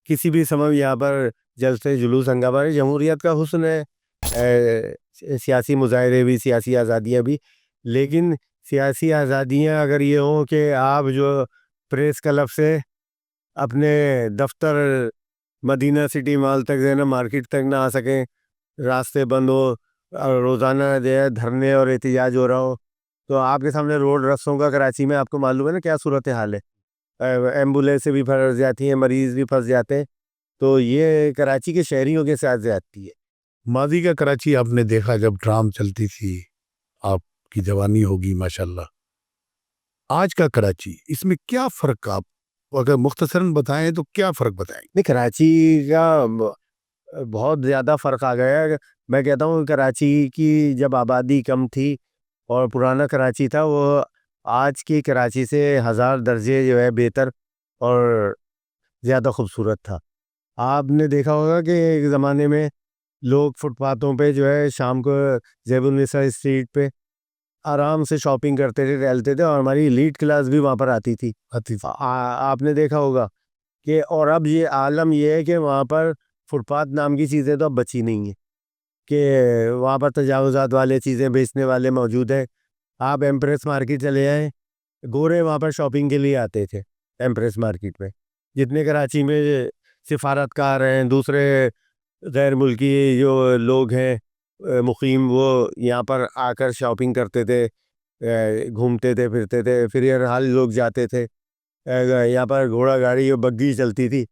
کسی بھی سمے یہاں پر جلسے جلوس ہنگامہ ہے. جمہوریت کا حسن ہے, سیاسی مظاہرے بھی, سیاسی آزادیاں بھی, لیکن سیاسی آزادیاں اگر یہ ہوں کہ آپ جو پریس کلب سے اپنے دفتر مدینہ سٹی مال تک جو ہے نا, مارکیٹ تک نہ آ سکیں, راستے بند ہو, اور روزانہ جو ہے دھرنے اور احتجاج ہو رہا ہو, تو آپ کے سامنے روڈ رستوں کا کراچی میں آپ کو معلوم ہے نا کیا صورت حال ہے. ایمبولینسیں بھی پھنس جاتی ہیں, مریض بھی پھنس جاتے ہیں. تو یہ کراچی کے شہریوں کے ساتھ زیادتی ہے. ماضی کا کراچی آپ نے دیکھا جب ٹرام چلتی تھی, آپ کی جوانی ہوگی ماشاءاللہ. آج کا کراچی, اس میں کیا فرق آپ اگر مختصراً بتائیں تو کیا فرق بتائیں؟ نہیں, کراچی کا بہت زیادہ فرق آ گیا ہے. میں کہتا ہوں کراچی کی جب آبادی کم تھی اور پرانا کراچی تھا, وہ آج کی کراچی سے 1000 درجے جو ہے بہتر اور زیادہ خوبصورت تھا. آپ نے دیکھا ہوگا کہ ایک زمانے میں لوگ فٹ پاتھوں پہ جو ہے شام کو زیب النساء اسٹریٹ پہ آرام سے شاپنگ کرتے تھے, ٹہلتے تھے, اور ہماری ایلیٹ کلاس بھی وہاں پر آتی تھی. آپ نے دیکھا ہوگا کہ, اور اب یہ عالم یہ ہے کہ وہاں پر فٹ پاتھ نام کی چیزیں تو اب بچی نہیں ہیں, کہ وہاں پر تجاوزات والے چیزیں بیچنے والے موجود ہیں. آپ ایمپریس مارکیٹ چلے جائیں, گورے وہاں پر شاپنگ کے لیے آتے تھے ایمپریس مارکیٹ میں. جتنے کراچی میں سفارتکار ہیں, دوسرے غیر ملکی جو لوگ ہیں مقیم, وہ یہاں پر آ کر شاپنگ کرتے تھے, گھومتے تھے, پھرتے تھے. پھر یہ حال لوگ جاتے تھے. یہاں پر گھوڑا گاڑی اور بگی چلتی تھی,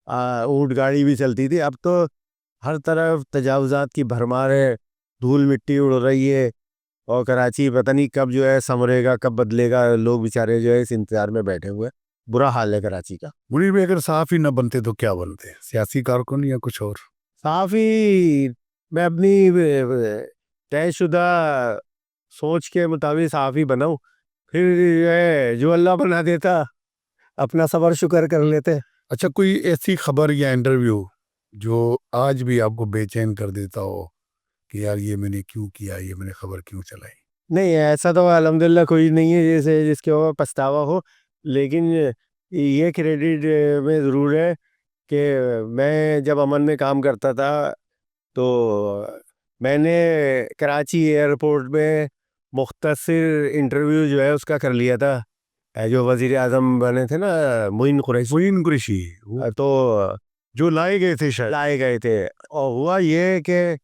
اونٹ گاڑی بھی چلتی تھی. اب تو ہر طرف تجاوزات کی بھرمار ہے, دھول مٹی اڑ رہی ہے, اور کراچی پتہ نہیں کب جو ہے سنورے گا, کب بدلے گا. لوگ بیچارے جو ہے اس انتظار میں بیٹھے ہوئے. برا حال ہے کراچی کا. منیر میں اگر صحافی نہ بنتے تو کیا بنتے؟ سیاسی کارکن یا کچھ اور؟ صحافی, میں اپنی طے شدہ سوچ کے مطابق صحافی بناؤں, پھر جو ہے جو اللہ بنا دیتا اپنا صبر شکر کر لیتے. اچھا, کوئی ایسی خبر یا انٹرویو جو آج بھی آپ کو بے چین کر دیتا ہو کہ یار یہ میں نے کیوں کیا, یہ میں نے خبر کیوں چلائی؟ نہیں, ایسا تو الحمدللہ کوئی نہیں ہے جیسے جس کے اوپر پچھتاوا ہو, لیکن یہ کریڈٹ میں ضرور ہے کہ میں جب امن میں کام کرتا تھا تو میں نے کراچی ایئرپورٹ میں مختصر انٹرویو جو ہے اس کا کر لیا تھا. جو وزیر اعظم بنے تھے نا, معین قریشی, تو جو لائے گئے تھے شاید. لائے گئے تھے. اور ہوا یہ کہ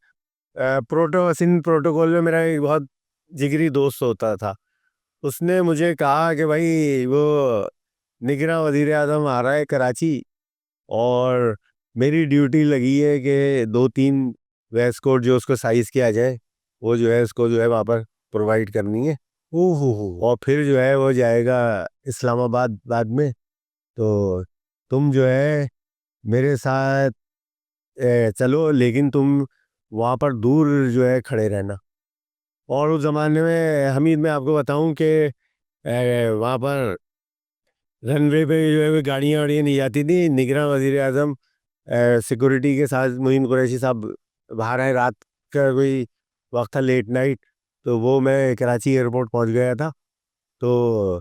سندھ پروٹوکول میں میرا ایک بہت جگری دوست ہوتا تھا, اس نے مجھے کہا کہ بھائی وہ نگراں وزیر اعظم آ رہا ہے کراچی, اور میری ڈیوٹی لگی ہے کہ 2-3 ویسٹ کوٹ جو اس کو سائز کیا جائے, وہ جو ہے اس کو جو ہے وہاں پر پرووائڈ کرنی ہے. اور پھر جو ہے وہ جائے گا اسلام آباد بعد میں. تو تم جو ہے میرے ساتھ چلو, لیکن تم وہاں پر دور جو ہے کھڑے رہنا. اور اس زمانے میں حمید, میں آپ کو بتاؤں کہ وہاں پر رن وے پہ جو ہے گاڑیاں واڑیاں نہیں جاتی تھیں. نگراں وزیر اعظم سیکورٹی کے ساتھ معین قریشی صاحب باہر آئے, رات کا کوئی وقت تھا, لیٹ نائٹ, تو وہ میں کراچی ایئرپورٹ پہنچ گیا تھا. تو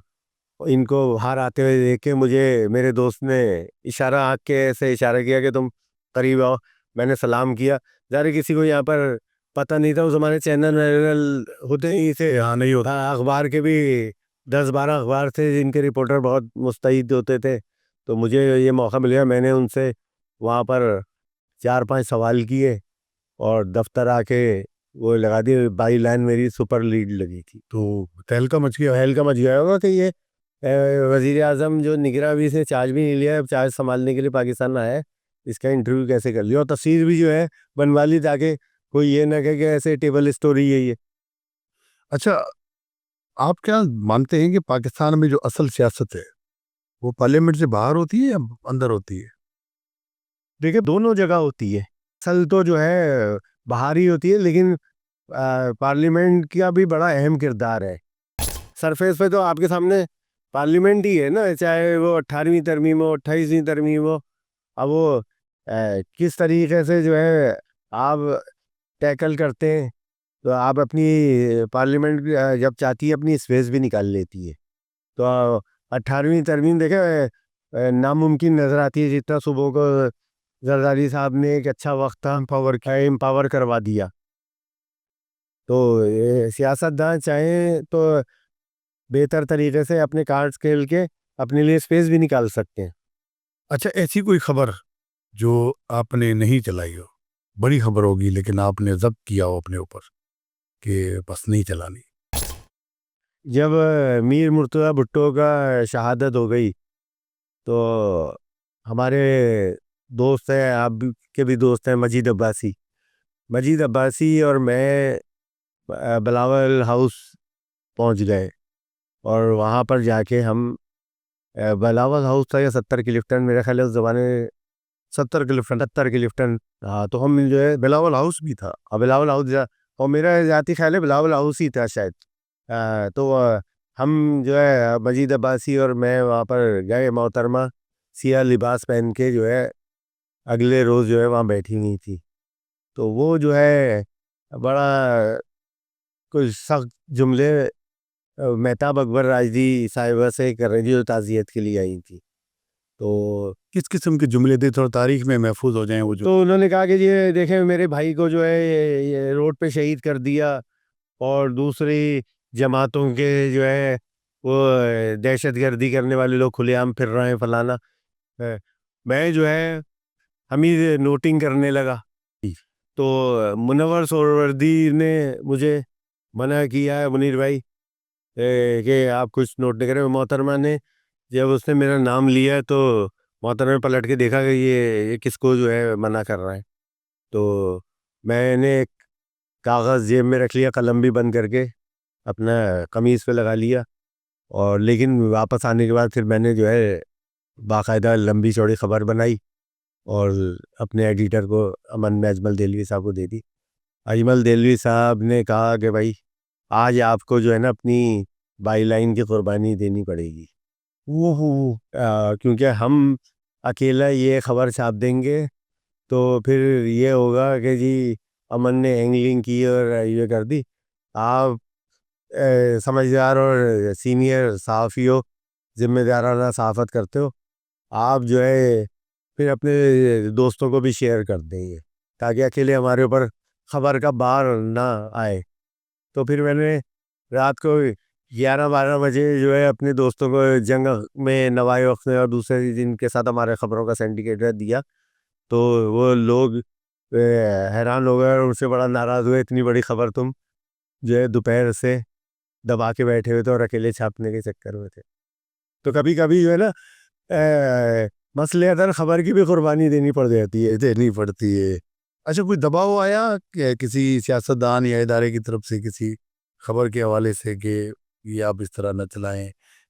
ان کو باہر آتے ہوئے دیکھ کے مجھے میرے دوست نے اشارہ, آنکھ کے ایسے اشارہ کیا کہ تم قریب آؤ. میں نے سلام کیا. ظاہر کسی کو یہاں پر پتہ نہیں تھا, اس زمانے چینل ہوتے ہی تھے, یہاں نہیں ہوتا. اخبار کے بھی 10-12 اخبار تھے جن کے رپورٹر بہت مستعد ہوتے تھے. تو مجھے یہ موقع مل گیا, میں نے ان سے وہاں پر 4-5 سوال کیے, اور دفتر آ کے وہ لگا دی. بائی لائن میری سپر لیڈ لگی تھی. تو تہلکہ مچ گیا. محل کا مچ گیا ہوگا کہ یہ وزیر اعظم جو نگراں بھی سے چارج بھی نہیں لیا, چارج سنبھالنے کے لیے پاکستان آیا ہے, اس کا انٹرویو کیسے کر لیا. اور تصویر بھی جو ہے بنوا لی تاکہ کوئی یہ نہ کہے کہ ایسے ٹیبل اسٹوری ہے یہ. اچھا, آپ کیا مانتے ہیں کہ پاکستان میں جو اصل سیاست ہے وہ پارلیمنٹ سے باہر ہوتی ہے یا اندر ہوتی ہے؟ دیکھیں, دونوں جگہ ہوتی ہے. اصل تو جو ہے باہر ہی ہوتی ہے, لیکن پارلیمنٹ کا بھی بڑا اہم کردار ہے. سرفیس پہ تو آپ کے سامنے پارلیمنٹ ہی ہے نا, چاہے وہ 18ویں ترمیم ہو, 28ویں ترمیم ہو. اب وہ کس طریقے سے جو ہے آپ ٹیکل کرتے ہیں, تو آپ اپنی پارلیمنٹ جب چاہتی ہے اپنی اسپیس بھی نکال لیتی ہے. تو 18ویں ترمیم دیکھیں ناممکن نظر آتی ہے. جتنا صبح کو زرداری صاحب نے ایک اچھا وقت تھا امپاور کروا دیا. تو سیاستدان چاہیں تو بہتر طریقے سے اپنے کارڈز کھیل کے اپنے لیے اسپیس بھی نکال سکتے ہیں. اچھا ایسی کوئی خبر جو آپ نے نہیں چلائی ہو, بڑی خبر ہوگی لیکن آپ نے ضبط کیا ہو اپنے اوپر کہ بس نہیں چلانی؟ جب میر مرتضیٰ بھٹو کا شہادت ہو گئی تو ہمارے دوست ہیں, آپ کے بھی دوست ہیں, مجید عباسی اور میں بلاول ہاؤس پہنچ گئے. اور وہاں پر جا کے ہم بلاول ہاؤس تھا یا 70 کلفٹن, میرے خیال ہے اس زمانے 70 کلفٹن. ہاں تو ہم جو ہے بلاول ہاؤس بھی تھا. بلاول ہاؤس اور میرا ذاتی خیال ہے بلاول ہاؤس ہی تھا شاید. تو ہم جو ہے مجید عباسی اور میں وہاں پر گئے. محترمہ سیاہ لباس پہن کے جو ہے اگلے روز جو ہے وہاں بیٹھی ہوئی تھی. تو وہ جو ہے بڑا کچھ سخت جملے مہتاب اکبر راجدی صاحبہ سے کر رہی تھی جو تعزیت کے لیے آئی تھی. تو کس قسم کے جملے تھے, تھوڑا تاریخ میں محفوظ ہو جائیں وہ جو؟ تو انہوں نے کہا کہ یہ دیکھیں میرے بھائی کو جو ہے یہ روڈ پہ شہید کر دیا اور دوسری جماعتوں کے جو ہے وہ دہشت گردی کرنے والے لوگ کھلے عام پھر رہے ہیں فلانا. میں جو ہے حمید نوٹنگ کرنے لگا. تو منور سہروردی نے مجھے منع کیا ہے منیر بھائی کہ آپ کچھ نوٹ نہیں کریں. محترمہ نے جب اس نے میرا نام لیا تو محترمہ نے پلٹ کے دیکھا کہ یہ کس کو جو ہے منع کر رہا ہے. تو میں نے ایک کاغذ جیب میں رکھ لیا, قلم بھی بند کر کے اپنا قمیض پہ لگا لیا. اور لیکن واپس آنے کے بعد پھر میں نے جو ہے باقاعدہ لمبی چوڑی خبر بنائی اور اپنے ایڈیٹر کو امن میں اجمل دہلوی صاحب کو دے دی. اجمل دہلوی صاحب نے کہا کہ بھائی آج آپ کو جو ہے نا اپنی بائی لائن کی قربانی دینی پڑے گی, کیونکہ ہم اکیلا یہ خبر چھاپ دیں گے تو پھر یہ ہوگا کہ جی امن نے اینگلنگ کی اور یہ کر دی. آپ سمجھدار اور سینئر صحافی ہو, ذمہ دارانہ صحافت کرتے ہو, آپ جو ہے پھر اپنے دوستوں کو بھی شیئر کر دیں گے تاکہ اکیلے ہمارے اوپر خبر کا بار نہ آئے. تو پھر میں نے رات کو 11-12 بجے جو ہے اپنے دوستوں کو جنگ میں نوائے وقت اور دوسرے جن کے ساتھ ہمارے خبروں کا سینڈیکیٹ دیا. تو وہ لوگ حیران ہو گئے اور ان سے بڑا ناراض ہوئے, اتنی بڑی خبر تم جو ہے دوپہر سے دبا کے بیٹھے ہوئے تھے اور اکیلے چھاپنے کے چکر میں تھے. تو کبھی کبھی جو ہے نا مسئلہ در خبر کی بھی قربانی دینی پڑ جاتی ہے. اچھا کوئی دباؤ آیا کہ کسی سیاستدان یا ادارے کی طرف سے کسی خبر کے حوالے سے کہ یہ آپ اس طرح نہ چلائیں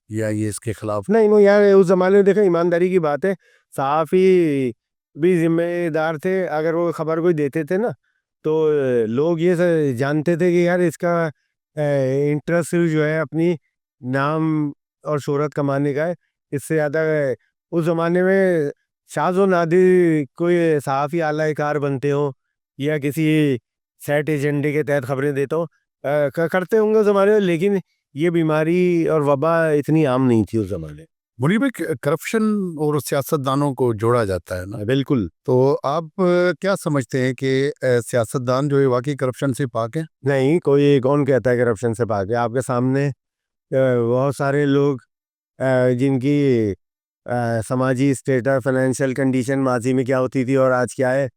یا یہ اس کے خلاف؟ نہیں یار, اس زمانے میں دیکھیں ایمانداری کی بات ہے, صحافی بھی ذمہ دار تھے. اگر وہ خبر کوئی دیتے تھے نا تو لوگ یہ جانتے تھے کہ یار اس کا انٹرسٹ جو ہے اپنی نام اور شہرت کمانے کا ہے. اس سے زیادہ اس زمانے میں شاذ و نادر کوئی صحافی اعلی کار بنتے ہوں یا کسی سیٹ ایجنڈے کے تحت خبریں دیتا ہوں کرتے ہوں گے اس زمانے میں, لیکن یہ بیماری اور وبا اتنی عام نہیں تھی اس زمانے. منیر بھائی کرپشن اور سیاستدانوں کو جوڑا جاتا ہے نا؟ بالکل. تو آپ کیا سمجھتے ہیں کہ سیاستدان جو ہے واقعی کرپشن سے پاک ہیں؟ نہیں, کون کہتا ہے کرپشن سے پاک ہے؟ آپ کے سامنے بہت سارے لوگ جن کی سماجی اسٹیٹس فائنینشیل کنڈیشن ماضی میں کیا ہوتی تھی اور آج کیا ہے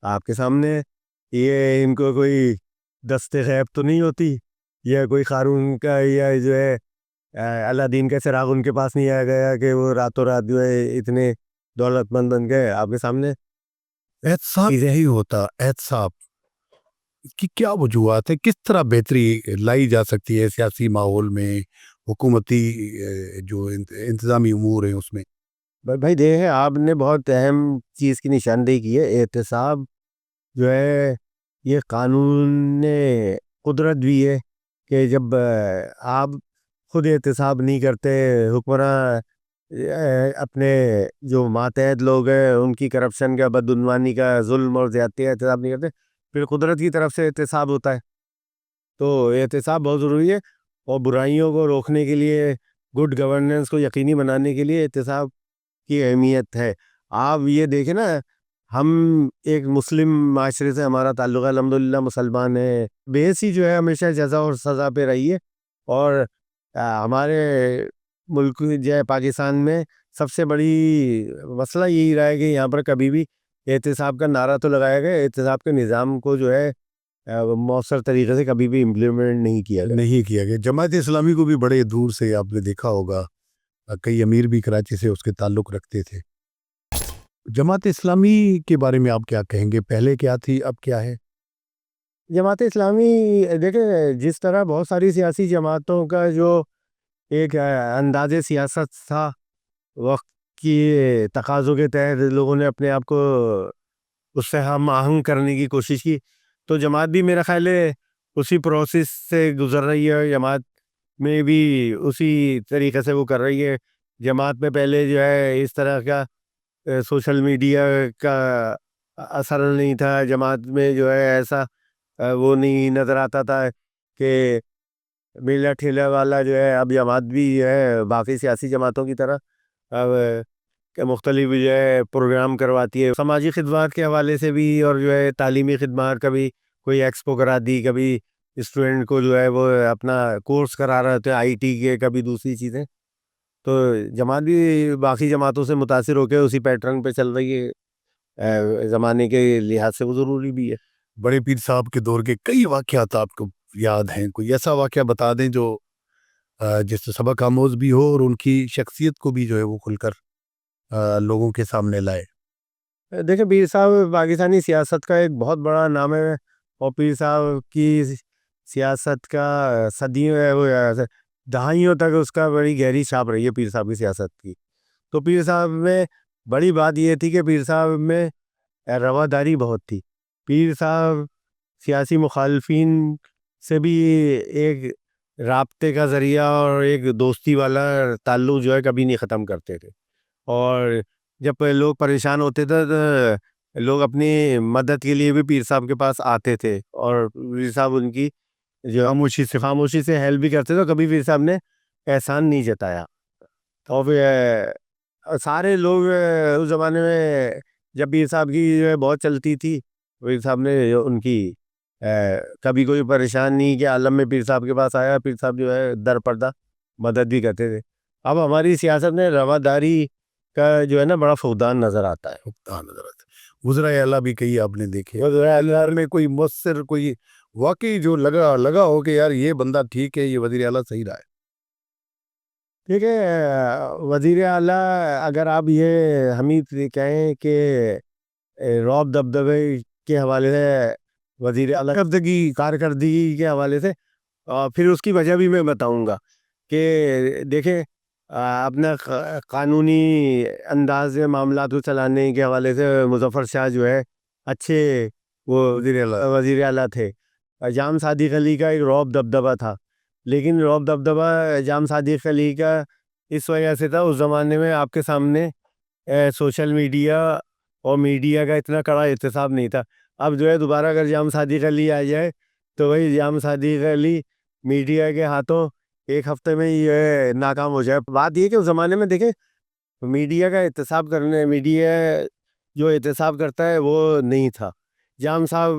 آپ کے سامنے. یہ ان کو کوئی دست غیب تو نہیں ہوتی, یا کوئی قارون کا یا جو ہے الادین کا چراغ ان کے پاس نہیں آ گیا کہ وہ راتوں رات جو ہے اتنے دولت مند بن گئے. آپ کے سامنے احتساب یہی ہوتا. احتساب کی کیا وجوہات ہے, کس طرح بہتری لائی جا سکتی ہے سیاسی ماحول میں, حکومتی جو انتظامی امور ہیں اس میں؟ بھائی دیکھیں آپ نے بہت اہم چیز کی نشاندہی کی ہے. احتساب جو ہے یہ قانون نے قدرت بھی ہے کہ جب آپ خود احتساب نہیں کرتے, حکمراں اپنے جو ماتحت لوگ ہیں ان کی کرپشن کا, بدعنوانی کا, ظلم اور زیادتی کا احتساب نہیں کرتے, پھر قدرت کی طرف سے احتساب ہوتا ہے. تو احتساب بہت ضروری ہے، اور برائیوں کو روکنے کے لیے، گڈ گورننس کو یقینی بنانے کے لیے احتساب کی اہمیت ہے۔ آپ یہ دیکھیں نا، ہم ایک مسلم معاشرے سے ہمارا تعلق ہے، الحمدللہ مسلمان ہے، بیسی جو ہے ہمیشہ جزا اور سزا پہ رہی ہے، اور ہمارے ملک جو ہے پاکستان میں سب سے بڑی مسئلہ یہی رہا ہے کہ یہاں پر کبھی بھی احتساب کا نعرہ تو لگایا گیا، احتساب کے نظام کو جو ہے مؤثر طریقے سے کبھی بھی امپلیمنٹ نہیں کیا گیا۔ جماعت اسلامی کو بھی بڑے دور سے آپ نے دیکھا ہوگا، کئی امیر بھی کراچی سے اس کے تعلق رکھتے تھے۔ جماعت اسلامی کے بارے میں آپ کیا کہیں گے؟ پہلے کیا تھی، اب کیا ہے؟ جماعت اسلامی دیکھیں، جس طرح بہت ساری سیاسی جماعتوں کا جو ایک انداز سیاست تھا، وقت کی تقاضوں کے تحت لوگوں نے اپنے آپ کو اس سے ہم آہنگ کرنے کی کوشش کی، تو جماعت بھی میرا خیال ہے اسی پروسیس سے گزر رہی ہے، جماعت میں بھی اسی طریقے سے وہ کر رہی ہے۔ جماعت میں پہلے جو ہے اس طرح کا سوشل میڈیا کا اثر نہیں تھا، جماعت میں جو ہے ایسا وہ نہیں نظر آتا تھا کہ میلہ ٹھیلہ والا جو ہے، اب جماعت بھی جو ہے باقی سیاسی جماعتوں کی طرح اب مختلف جو ہے پروگرام کرواتی ہے، سماجی خدمات کے حوالے سے بھی، اور جو ہے تعلیمی خدمات، کبھی کوئی ایکسپو کرا دی، کبھی اسٹوڈنٹ کو جو ہے وہ اپنا کورس کرا رہے تھے آئی ٹی کے، کبھی دوسری چیزیں۔ تو جماعت بھی باقی جماعتوں سے متاثر ہو کے اسی پیٹرن پہ چل رہی ہے، زمانے کے لحاظ سے وہ ضروری بھی ہے۔ بڑے پیر صاحب کے دور کے کئی واقعات آپ کو یاد ہیں، کوئی ایسا واقعہ بتا دیں جو جس سے سبق آموز بھی ہو اور ان کی شخصیت کو بھی جو ہے وہ کھل کر لوگوں کے سامنے لائے۔ دیکھیں، پیر صاحب پاکستانی سیاست کا ایک بہت بڑا نام ہے، اور پیر صاحب کی سیاست کا صدیوں دہائیوں تک اس کا بڑی گہری چھاپ رہی ہے پیر صاحب کی سیاست کی۔ تو پیر صاحب میں بڑی بات یہ تھی کہ پیر صاحب میں رواداری بہت تھی۔ پیر صاحب سیاسی مخالفین سے بھی ایک رابطے کا ذریعہ اور ایک دوستی والا تعلق جو ہے کبھی نہیں ختم کرتے تھے، اور جب لوگ پریشان ہوتے تھے تو لوگ اپنی مدد کے لیے بھی پیر صاحب کے پاس آتے تھے، اور پیر صاحب ان کی جو خاموشی سے ہیلپ بھی کرتے تھے، کبھی پیر صاحب نے احسان نہیں جتایا۔ اور سارے لوگ اس زمانے میں جب پیر صاحب کی جو ہے بہت چلتی تھی، پیر صاحب نے ان کی کبھی کوئی پریشان نہیں کہ عالم میں پیر صاحب کے پاس آیا، پیر صاحب جو ہے در پردہ مدد بھی کرتے تھے۔ اب ہماری سیاست میں رواداری کا جو ہے نا بڑا فقدان نظر آتا ہے۔ وزرائے اعلیٰ بھی کئی آپ نے دیکھے، وزرائے اعلیٰ میں کوئی مؤثر، کوئی واقعی جو لگا ہو کہ یار یہ بندہ ٹھیک ہے، یہ وزیر اعلیٰ صحیح رہا ہے؟ ٹھیک ہے، وزیر اعلیٰ اگر آپ یہ حمید کہیں کہ رعب دبدبے کے حوالے سے، وزیر اعلیٰ کارکردگی کے حوالے سے، پھر اس کی وجہ بھی میں بتاؤں گا کہ دیکھیں، اپنا قانونی انداز میں معاملات کو چلانے کے حوالے سے مظفر شاہ جو ہے اچھے وہ وزیر اعلیٰ تھے۔ جام صادق علی کا ایک رعب دبدبہ تھا، لیکن رعب دبدبہ جام صادق علی کا اس وجہ سے تھا، اس زمانے میں آپ کے سامنے سوشل میڈیا اور میڈیا کا اتنا کڑا احتساب نہیں تھا۔ اب جو ہے دوبارہ اگر جام صادق علی آ جائے تو وہی جام صادق علی میڈیا کے ہاتھوں ایک ہفتے میں یہ ناکام ہو جائے۔ بات یہ کہ اس زمانے میں دیکھیں، میڈیا کا احتساب کرنے، میڈیا جو احتساب کرتا ہے وہ نہیں تھا۔ جام صاحب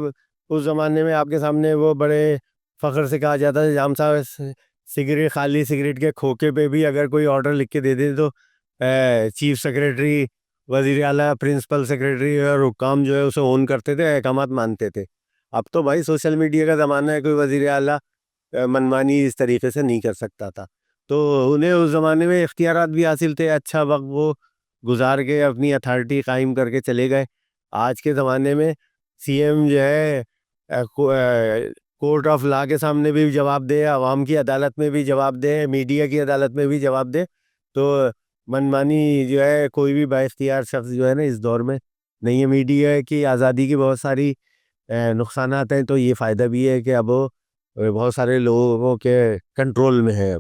اس زمانے میں آپ کے سامنے وہ بڑے فخر سے کہا جاتا ہے، جام صاحب خالی سگریٹ کے کھوکے پہ بھی اگر کوئی آرڈر لکھ کے دے دے تو چیف سیکریٹری، وزیر اعلیٰ، پرنسپل سیکریٹری اور حکام جو ہے اسے اون کرتے تھے، احکامات مانتے تھے۔ اب تو بھائی سوشل میڈیا کا زمانہ ہے، کوئی وزیر اعلیٰ منمانی اس طریقے سے نہیں کر سکتا تھا، تو انہیں اس زمانے میں اختیارات بھی حاصل تھے، اچھا وقت وہ گزار کے اپنی اتھارٹی قائم کر کے چلے گئے۔ آج کے زمانے میں سی ایم جو ہے کورٹ آف لا کے سامنے بھی جواب دے، عوام کی عدالت میں بھی جواب دے، میڈیا کی عدالت میں بھی جواب دے، تو منمانی جو ہے کوئی بھی با اختیار شخص جو ہے نا اس دور میں نہیں ہے۔ میڈیا کی آزادی کی بہت ساری نقصانات ہیں، تو یہ فائدہ بھی ہے کہ اب وہ بہت سارے لوگوں کے کنٹرول میں ہے۔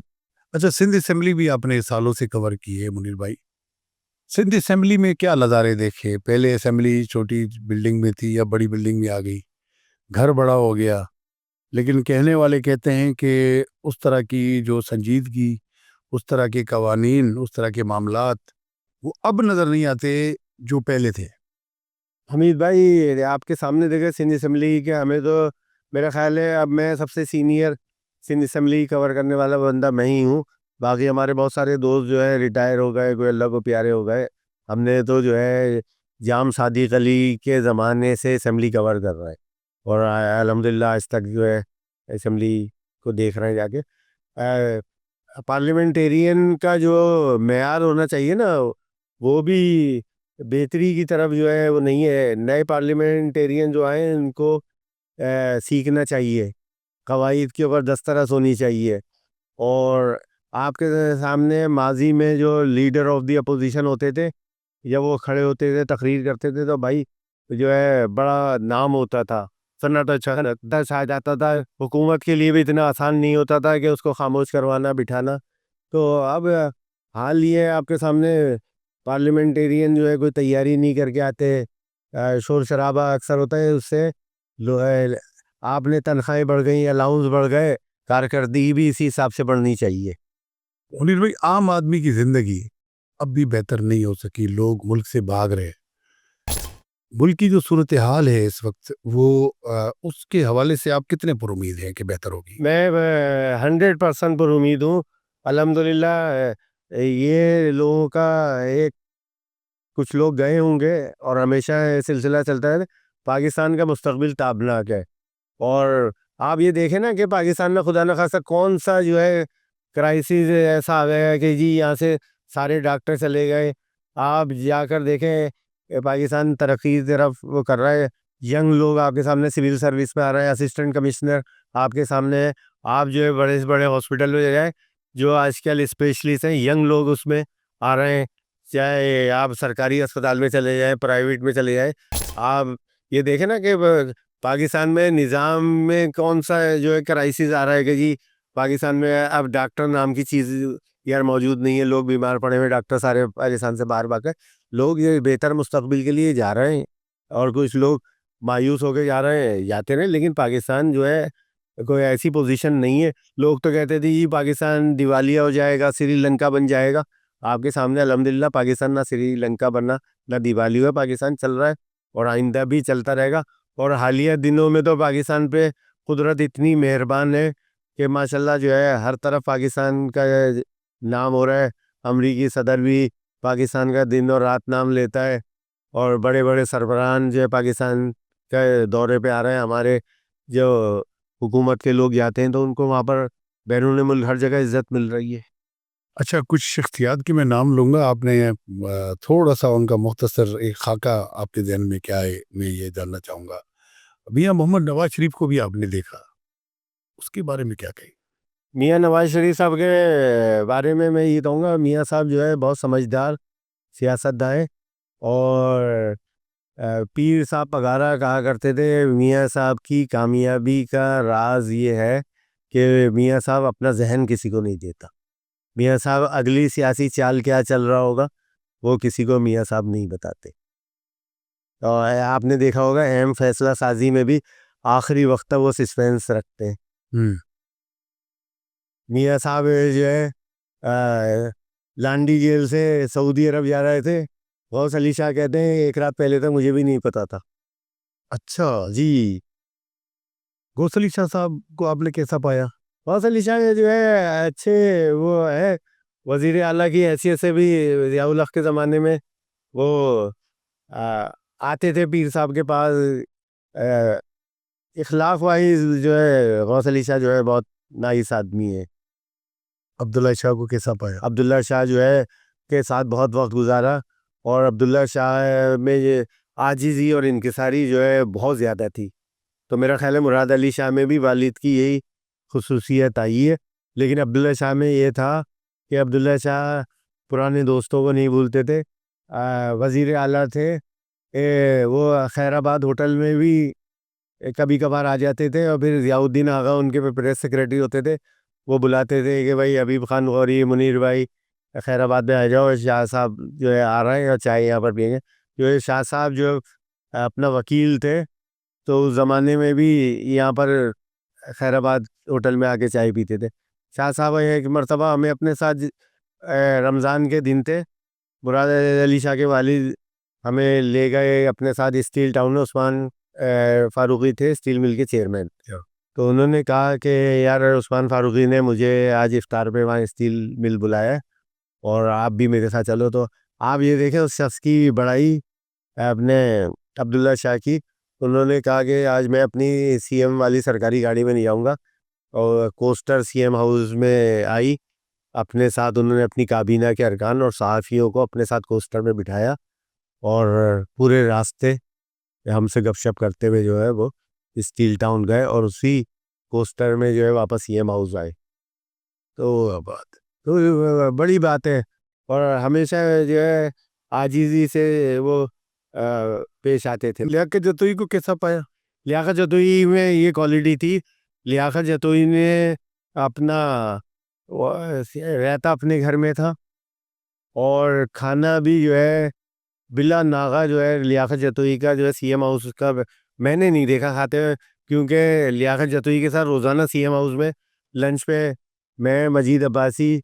اچھا، سندھ اسمبلی بھی آپ نے سالوں سے کور کی ہے منیر بھائی، سندھ اسمبلی میں کیا نظارے دیکھے؟ پہلے اسمبلی چھوٹی بلڈنگ میں تھی، یا بڑی بلڈنگ میں آ گئی، گھر بڑا ہو گیا، لیکن کہنے والے کہتے ہیں کہ اس طرح کی جو سنجیدگی، اس طرح کے قوانین، اس طرح کے معاملات وہ اب نظر نہیں آتے جو پہلے تھے۔ حمید بھائی آپ کے سامنے دیکھے سندھ اسمبلی کے، ہمیں تو میرا خیال ہے اب میں سب سے سینئر سندھ اسمبلی کور کرنے والا بندہ میں ہی ہوں۔ باقی ہمارے بہت سارے دوست جو ہے ریٹائر ہو گئے، کوئی اللہ کو پیارے ہو گئے۔ ہم نے تو جو ہے جام صادق علی کے زمانے سے اسمبلی کور کر رہا ہے، اور الحمدللہ آج تک جو ہے اسمبلی کو دیکھ رہے ہیں جا کے۔ پارلیمنٹیرین کا جو معیار ہونا چاہیے نا، وہ بھی بہتری کی طرف جو ہے وہ نہیں ہے۔ نئے پارلیمنٹیرین جو آئے ان کو سیکھنا چاہیے، قواعد کے اوپر دسترس ہونی چاہیے۔ اور آپ کے سامنے ماضی میں جو لیڈر آف دی اپوزیشن ہوتے تھے، جب وہ کھڑے ہوتے تھے تقریر کرتے تھے تو بھائی جو ہے بڑا نام ہوتا تھا، سناٹا چھا جاتا تھا۔ حکومت کے لیے بھی اتنا آسان نہیں ہوتا تھا کہ اس کو خاموش کروانا بٹھانا۔ تو اب حال یہ ہے آپ کے سامنے، پارلیمنٹیرین جو ہے کوئی تیاری نہیں کر کے آتے، شور شرابہ اکثر ہوتا ہے، اس سے آپ نے تنخواہیں بڑھ گئی، الاؤنس بڑھ گئے، کارکردگی بھی اسی حساب سے بڑھنی چاہیے۔ منیر بھائی، عام آدمی کی زندگی اب بھی بہتر نہیں ہو سکی، لوگ ملک سے بھاگ رہے۔ ملک کی جو صورتحال ہے اس وقت، وہ اس کے حوالے سے آپ کتنے پر امید ہیں کہ بہتر ہوگی؟ میں 100% پر امید ہوں۔ الحمدللہ یہ لوگوں کا ایک کچھ لوگ گئے ہوں گے اور ہمیشہ یہ سلسلہ چلتا ہے۔ پاکستان کا مستقبل تابناک ہے، اور آپ یہ دیکھیں نا کہ پاکستان میں خدا نخواستہ کون سا جو ہے کرائسس ایسا آ گیا ہے کہ جی یہاں سے سارے ڈاکٹر چلے گئے۔ آپ جا کر دیکھیں کہ پاکستان ترقی کی طرف وہ کر رہا ہے۔ ینگ لوگ آپ کے سامنے سول سروس میں آ رہے ہیں، اسسٹنٹ کمشنر آپ کے سامنے ہے۔ آپ جو ہے بڑے سے بڑے ہاسپٹل میں جائیں، جو آج کل اسپیشلسٹ ہیں ینگ لوگ اس میں آ رہے ہیں۔ چاہے آپ سرکاری اسپتال میں چلے جائیں، پرائیویٹ میں چلے جائیں، آپ یہ دیکھیں نا کہ پاکستان میں نظام میں کون سا جو ہے کرائسس آ رہا ہے کہ جی پاکستان میں اب ڈاکٹر نام کی چیز یار موجود نہیں ہے، لوگ بیمار پڑے ہوئے، ڈاکٹر سارے پاکستان سے باہر بھاگ گئے۔ لوگ یہ بہتر مستقبل کے لیے جا رہے ہیں، اور کچھ لوگ مایوس ہو کے جا رہے ہیں، جاتے رہے، لیکن پاکستان جو ہے کوئی ایسی پوزیشن نہیں ہے۔ لوگ تو کہتے تھے جی پاکستان دیوالیہ ہو جائے گا، سری لنکا بن جائے گا۔ آپ کے سامنے الحمدللہ پاکستان نہ سری لنکا بننا نہ دیوالی ہوا، پاکستان چل رہا ہے اور آئندہ بھی چلتا رہے گا۔ اور حالیہ دنوں میں تو پاکستان پہ قدرت اتنی مہربان ہے کہ ماشاءاللہ جو ہے ہر طرف پاکستان کا نام ہو رہا ہے۔ امریکی صدر بھی پاکستان کا دن اور رات نام لیتا ہے، اور بڑے بڑے سربراہان جو ہے پاکستان کے دورے پہ آ رہے ہیں۔ ہمارے جو حکومت کے لوگ جاتے ہیں تو ان کو وہاں پر بیرون ملک ہر جگہ عزت مل رہی ہے۔ اچھا، کچھ شخصیات کے میں نام لوں گا، آپ نے تھوڑا سا ان کا مختصر ایک خاکہ آپ کے ذہن میں کیا ہے میں یہ جاننا چاہوں گا۔ میاں محمد نواز شریف کو بھی آپ نے دیکھا، اس کے بارے میں کیا کہیں؟ میاں نواز شریف صاحب کے بارے میں یہ کہوں گا، میاں صاحب جو ہے بہت سمجھدار سیاستداں ہیں، اور پیر صاحب پگارا کہا کرتے تھے میاں صاحب کی کامیابی کا راز یہ ہے کہ میاں صاحب اپنا ذہن کسی کو نہیں دیتا۔ میاں صاحب اگلی سیاسی چال کیا چل رہا ہوگا وہ کسی کو میاں صاحب نہیں بتاتے۔ اور آپ نے دیکھا ہوگا اہم فیصلہ سازی میں بھی آخری وقت تک وہ سسپینس رکھتے ہیں۔ میاں صاحب جو ہے لانڈی جیل سے سعودی عرب جا رہے تھے، غوث علی شاہ کہتے ہیں ایک رات پہلے تک مجھے بھی نہیں پتا تھا۔ اچھا جی، غوث علی شاہ صاحب کو آپ نے کیسا پایا؟ غوث علی شاہ جو ہے اچھے وہ ہے، وزیر اعلیٰ کی حیثیت سے بھی ضیاء الحق کے زمانے میں وہ آتے تھے پیر صاحب کے پاس۔ اخلاق وائز جو ہے غوث علی شاہ جو ہے بہت نائس آدمی ہے۔ عبداللہ شاہ کو کیسا پایا؟ عبداللہ شاہ جو ہے کے ساتھ بہت وقت گزارا، اور عبداللہ شاہ میں یہ عاجزی اور انکساری جو ہے بہت زیادہ تھی۔ تو میرا خیال ہے مراد علی شاہ میں بھی والد کی یہی خصوصیت آئی ہے، لیکن عبداللہ شاہ میں یہ تھا کہ عبداللہ شاہ پرانے دوستوں کو نہیں بھولتے تھے۔ وزیر اعلیٰ تھے، وہ خیر آباد ہوٹل میں بھی کبھی کبھار آ جاتے تھے، اور پھر ضیاء الدین آغا ان کے پریس سیکریٹری ہوتے تھے، وہ بلاتے تھے کہ بھائی حبیب خان غوری، منیر بھائی خیر آباد میں آ جاؤ، شاہ صاحب جو ہے آ رہے ہیں اور چائے یہاں پر پئیں گے۔ جو ہے شاہ صاحب جو اپنا وکیل تھے، تو اس زمانے میں بھی یہاں پر خیر آباد ہوٹل میں آ کے چائے پیتے تھے. شاہ صاحب ایک مرتبہ ہمیں اپنے ساتھ رمضان کے دن تھے, مراد علی شاہ کے والد ہمیں لے گئے اپنے ساتھ اسٹیل ٹاؤن میں. عثمان فاروقی تھے اسٹیل مل کے چیئرمین. تو انہوں نے کہا کہ یار عثمان فاروقی نے مجھے آج افطار پہ وہاں اسٹیل مل بلایا ہے اور آپ بھی میرے ساتھ چلو. تو آپ یہ دیکھیں اس شخص کی بڑائی اپنے عبداللہ شاہ کی. انہوں نے کہا کہ آج میں اپنی سی ایم والی سرکاری گاڑی میں نہیں آؤں گا, اور کوسٹر سی ایم ہاؤس میں آئی اپنے ساتھ. انہوں نے اپنی کابینہ کے ارکان اور صحافیوں کو اپنے ساتھ کوسٹر میں بٹھایا اور پورے راستے ہم سے گپ شپ کرتے ہوئے جو ہے وہ اسٹیل ٹاؤن گئے اور اسی کوسٹر میں جو ہے واپس سی ایم ہاؤس آئے. تو بڑی بات ہے. اور ہمیشہ جو ہے عاجزی سے وہ پیش آتے تھے. لیاقت جتوئی کو کیسا پایا؟ لیاقت جتوئی میں یہ کوالٹی تھی. لیاقت جتوئی نے اپنا رہتا اپنے گھر میں تھا اور کھانا بھی جو ہے بلا ناغہ جو ہے لیاقت جتوئی کا جو ہے سی ایم ہاؤس کا میں نے نہیں دیکھا کھاتے ہوئے, کیونکہ لیاقت جتوئی کے ساتھ روزانہ سی ایم ہاؤس میں لنچ پہ میں, مجید عباسی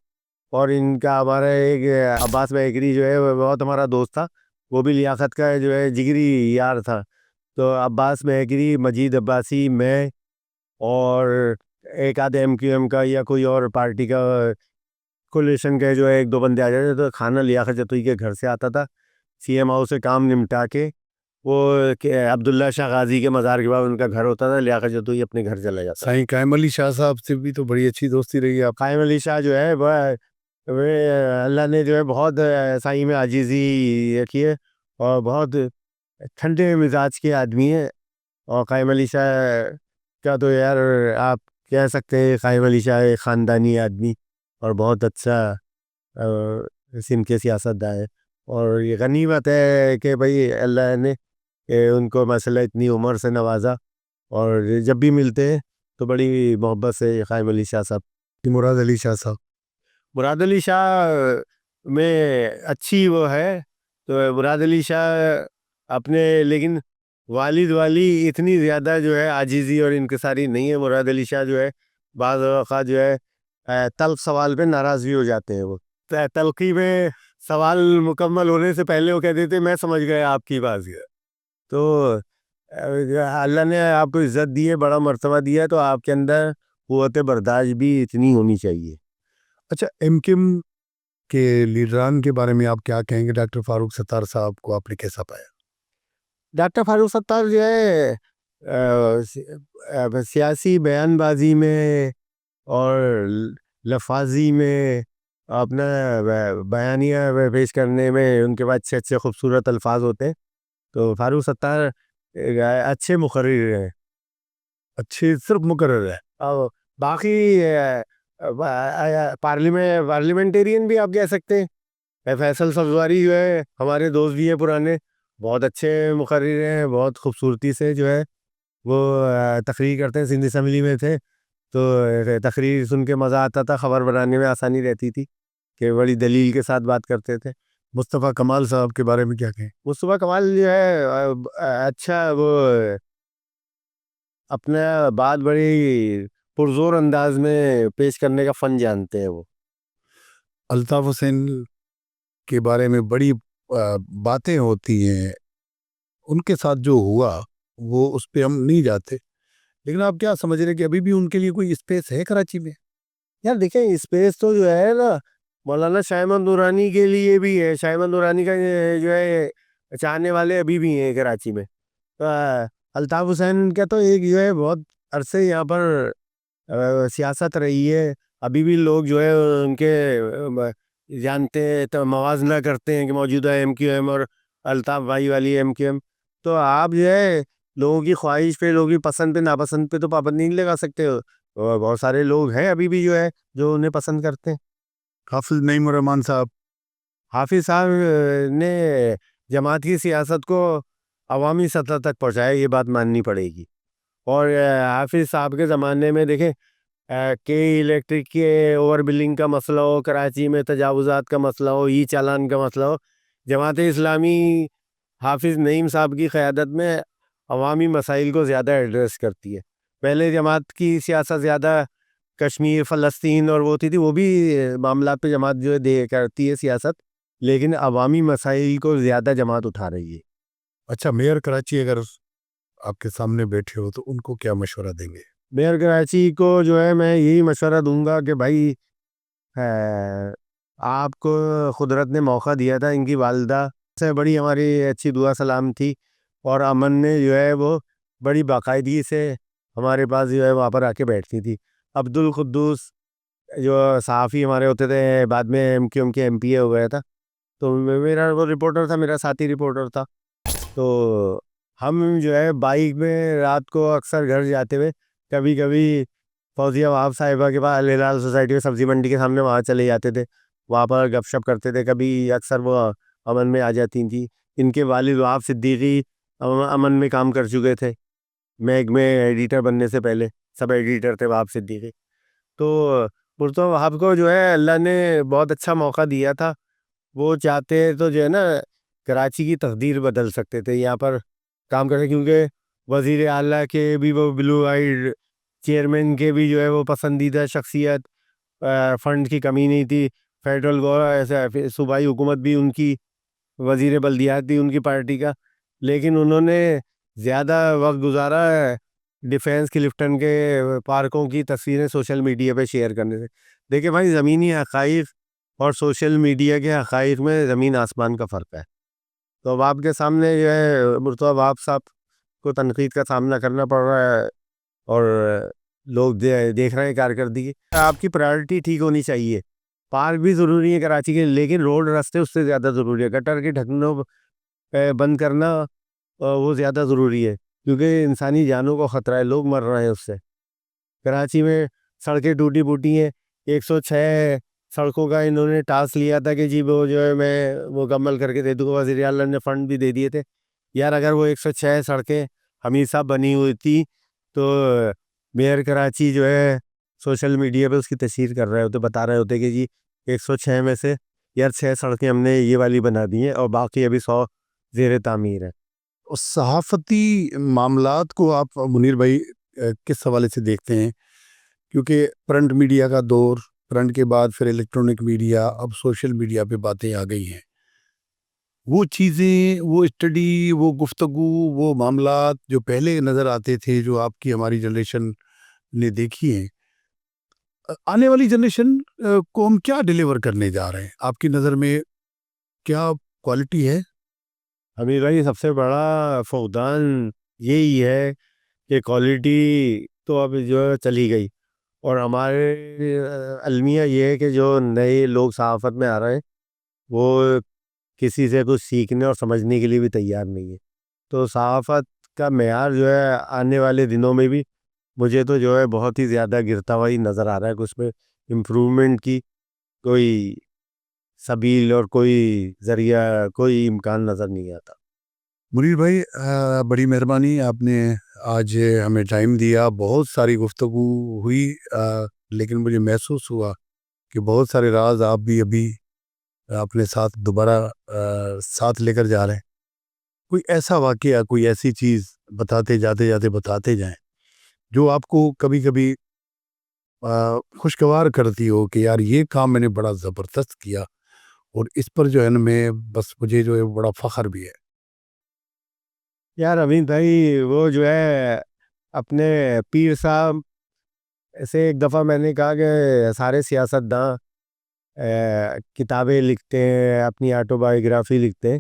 اور ان کا ہمارا ایک عباس بیکری جو ہے وہ بہت ہمارا دوست تھا, وہ بھی لیاقت کا جو ہے جگری یار تھا. تو عباس بیکری, مجید عباسی, میں اور ایک آدھ ایم کیو ایم کا یا کوئی اور پارٹی کا کولیشن کے جو ہے ایک دو بندے آ جاتے. تو کھانا لیاقت جتوئی کے گھر سے آتا تھا. سی ایم ہاؤس سے کام نمٹا کے وہ عبداللہ شاہ غازی کے مزار کے بعد ان کا گھر ہوتا تھا, لیاقت جتوئی اپنے گھر چلا جاتا. سائیں قائم علی شاہ صاحب سے بھی تو بڑی اچھی دوستی رہی ہے آپ. قائم علی شاہ جو ہے وہ اللہ نے جو ہے بہت سائیں میں عاجزی کی ہے اور بہت ٹھنڈے مزاج کے آدمی ہیں. اور قائم علی شاہ کا تو یار آپ کہہ سکتے ہیں قائم علی شاہ ایک خاندانی آدمی اور بہت اچھا سندھ کے سیاست داں ہے. اور یہ غنیمت ہے کہ بھئی اللہ نے ان کو مسئلہ اتنی عمر سے نوازا, اور جب بھی ملتے ہیں تو بڑی محبت سے قائم علی شاہ صاحب. مراد علی شاہ صاحب, مراد علی شاہ میں اچھی وہ ہے. تو مراد علی شاہ اپنے لیکن والد والی اتنی زیادہ جو ہے عاجزی اور انکساری نہیں ہے. مراد علی شاہ جو ہے بعض اوقات جو ہے تلخ سوال پہ ناراض بھی ہو جاتے ہیں. وہ تلخی میں سوال مکمل ہونے سے پہلے وہ کہہ دیتے میں سمجھ گیا آپ کی بات. تو اللہ نے آپ کو عزت دی ہے, بڑا مرتبہ دیا ہے, تو آپ کے اندر قوت برداشت بھی اتنی ہونی چاہیے. اچھا ایم کیو ایم کے لیڈران کے بارے میں آپ کیا کہیں گے؟ ڈاکٹر فاروق ستار صاحب کو آپ نے کیسا پایا؟ ڈاکٹر فاروق ستار جو ہے سیاسی بیان بازی میں اور لفاظی میں اپنا بیانیہ پیش کرنے میں ان کے پاس اچھے اچھے خوبصورت الفاظ ہوتے ہیں. تو فاروق ستار اچھے مقرر ہیں. اچھے صرف مقرر ہے؟ اور باقی پارلیمنٹیرین بھی آپ کہہ سکتے ہیں. فیصل سبزواری جو ہے ہمارے دوست بھی ہیں پرانے, بہت اچھے مقرر ہیں, بہت خوبصورتی سے جو ہے وہ تقریر کرتے ہیں. سندھ اسمبلی میں تھے تو تقریر سن کے مزہ آتا تھا, خبر بنانے میں آسانی رہتی تھی کہ بڑی دلیل کے ساتھ بات کرتے تھے. مصطفیٰ کمال صاحب کے بارے میں کیا کہیں؟ مصطفیٰ کمال جو ہے اچھا وہ اپنا بات بڑی پرزور انداز میں پیش کرنے کا فن جانتے ہیں. وہ الطاف حسین کے بارے میں بڑی باتیں ہوتی ہیں, ان کے ساتھ جو ہوا وہ اس پہ ہم نہیں جاتے, لیکن آپ کیا سمجھ رہے کہ ابھی بھی ان کے لیے کوئی اسپیس ہے کراچی میں؟ یار دیکھیں اسپیس تو جو ہے نا مولانا شاہ احمد نورانی کے لیے بھی ہے. شاہ احمد نورانی کا جو ہے چاہنے والے ابھی بھی ہیں کراچی میں. الطاف حسین کا تو ایک جو ہے بہت عرصے یہاں پر سیاست رہی ہے, ابھی بھی لوگ جو ہے ان کے جانتے ہیں تو موازنہ کرتے ہیں کہ موجودہ ایم کیو ایم اور الطاف بھائی والی ایم کیو ایم. تو آپ جو ہے لوگوں کی خواہش پہ, لوگوں کی پسند پہ ناپسند پہ تو پابندی نہیں لگا سکتے. بہت سارے لوگ ہیں ابھی بھی جو ہے جو انہیں پسند کرتے ہیں. حافظ نعیم الرحمان صاحب, حافظ صاحب نے جماعت کی سیاست کو عوامی سطح تک پہنچایا, یہ بات ماننی پڑے گی. اور حافظ صاحب کے زمانے میں دیکھیں کہ الیکٹرک کے اوور بلنگ کا مسئلہ ہو, کراچی میں تجاوزات کا مسئلہ ہو, ای چالان کا مسئلہ ہو, جماعت اسلامی حافظ نعیم صاحب کی قیادت میں عوامی مسائل کو زیادہ ایڈریس کرتی ہے. پہلے جماعت کی سیاست زیادہ کشمیر فلسطین اور وہ ہوتی تھی، وہ بھی معاملات پہ جماعت جو ہے دے کرتی ہے سیاست، لیکن عوامی مسائل کو زیادہ جماعت اٹھا رہی ہے۔ اچھا، میئر کراچی اگر آپ کے سامنے بیٹھے ہو تو ان کو کیا مشورہ دیں گے؟ میئر کراچی کو جو ہے میں یہی مشورہ دوں گا کہ بھائی آپ کو قدرت نے موقع دیا تھا، ان کی والدہ سے بڑی ہماری اچھی دعا سلام تھی، اور امن نے جو ہے وہ بڑی باقاعدگی سے ہمارے پاس جو ہے وہاں پر آ کے بیٹھتی تھی۔ عبدالقدوس جو صحافی ہمارے ہوتے تھے، بعد میں ایم کے ایم پی اے ہو گیا تھا، تو میرا وہ رپورٹر تھا، میرا ساتھی رپورٹر تھا، تو ہم جو ہے بائک میں رات کو اکثر گھر جاتے ہوئے کبھی کبھی فوزیہ وہاب صاحبہ کے پاس لال سوسائٹی میں سبزی منڈی کے سامنے وہاں چلے جاتے تھے، وہاں پر گپ شپ کرتے تھے، کبھی اکثر وہ امن میں آ جاتی تھیں۔ ان کے والد وہاب صدیقی امن میں کام کر چکے تھے، میگ میں ایڈیٹر بننے سے پہلے سب ایڈیٹر تھے وہاب صدیقی۔ تو مرتضیٰ وہاب کو جو ہے اللہ نے بہت اچھا موقع دیا تھا، وہ چاہتے تو جو ہے نا کراچی کی تقدیر بدل سکتے تھے یہاں پر کام کرتے، کیونکہ وزیر اعلیٰ کے بھی وہ بلو آئیڈ، چیئرمین کے بھی جو ہے وہ پسندیدہ شخصیت، فنڈ کی کمی نہیں تھی، فیڈرل صوبائی حکومت بھی ان کی، وزیر بلدیات بھی ان کی پارٹی کا، لیکن انہوں نے زیادہ وقت گزارا ڈیفینس کلفٹن کے پارکوں کی تصویریں سوشل میڈیا پہ شیئر کرنے سے۔ دیکھیں بھائی، زمینی حقائق اور سوشل میڈیا کے حقائق میں زمین آسمان کا فرق ہے۔ تو اب آپ کے سامنے جو ہے مرتضیٰ وہاب صاحب کو تنقید کا سامنا کرنا پڑ رہا ہے، اور لوگ دیکھ رہے ہیں کارکردگی۔ آپ کی پرائورٹی ٹھیک ہونی چاہیے، پارک بھی ضروری ہے کراچی کے، لیکن روڈ راستے اس سے زیادہ ضروری ہے، گٹر کے ڈھکنوں بند کرنا وہ زیادہ ضروری ہے، کیونکہ انسانی جانوں کو خطرہ ہے، لوگ مر رہے ہیں اس سے۔ کراچی میں سڑکیں ٹوٹی پھوٹی ہیں، 106 سڑکوں کا انہوں نے ٹاسک لیا تھا کہ جی وہ جو ہے میں مکمل کر کے دے دوں گا، وزیر اعلیٰ نے فنڈ بھی دے دیے تھے۔ یار اگر وہ 106 سڑکیں ہمیشہ بنی ہوئی تھی تو میئر کراچی جو ہے سوشل میڈیا پہ اس کی تشہیر کر رہے ہوتے، بتا رہے ہوتے کہ جی 106 میں سے یار 6 سڑکیں ہم نے یہ والی بنا دی ہیں اور باقی ابھی 100 زیر تعمیر ہے۔ صحافتی معاملات کو آپ منیر بھائی کس حوالے سے دیکھتے ہیں؟ کیونکہ پرنٹ میڈیا کا دور، پرنٹ کے بعد پھر الیکٹرونک میڈیا، اب سوشل میڈیا پہ باتیں آ گئی ہیں، وہ چیزیں، وہ اسٹڈی، وہ گفتگو، وہ معاملات جو پہلے نظر آتے تھے، جو آپ کی ہماری جنریشن نے دیکھی ہیں، آنے والی جنریشن کو ہم کیا ڈیلیور کرنے جا رہے ہیں؟ آپ کی نظر میں کیا کوالٹی ہے؟ امیر بھائی، سب سے بڑا فقدان یہی ہے کہ کوالٹی تو اب جو ہے چلی گئی، اور ہمارے المیہ یہ ہے کہ جو نئے لوگ صحافت میں آ رہے ہیں وہ کسی سے کچھ سیکھنے اور سمجھنے کے لیے بھی تیار نہیں ہے۔ تو صحافت کا معیار جو ہے آنے والے دنوں میں بھی مجھے تو جو ہے بہت ہی زیادہ گرتا ہوا ہی نظر آ رہا ہے، کہ اس میں امپرومنٹ کی کوئی سبیل اور کوئی ذریعہ، کوئی امکان نظر نہیں آتا۔ منیر بھائی، بڑی مہربانی، آپ نے آج ہمیں ٹائم دیا، بہت ساری گفتگو ہوئی، لیکن مجھے محسوس ہوا کہ بہت سارے راز آپ بھی ابھی اپنے ساتھ دوبارہ ساتھ لے کر جا رہے ہیں۔ کوئی ایسا واقعہ، کوئی ایسی چیز بتاتے جاتے بتاتے جائیں جو آپ کو کبھی کبھی خوشگوار کرتی ہو کہ یار یہ کام میں نے بڑا زبردست کیا، اور اس پر جو ہے نا میں بس مجھے جو ہے بڑا فخر بھی ہے۔ یار امین بھائی، وہ جو ہے اپنے پیر صاحب سے ایک دفعہ میں نے کہا کہ سارے سیاستداں کتابیں لکھتے ہیں، اپنی آٹو بایوگرافی لکھتے ہیں،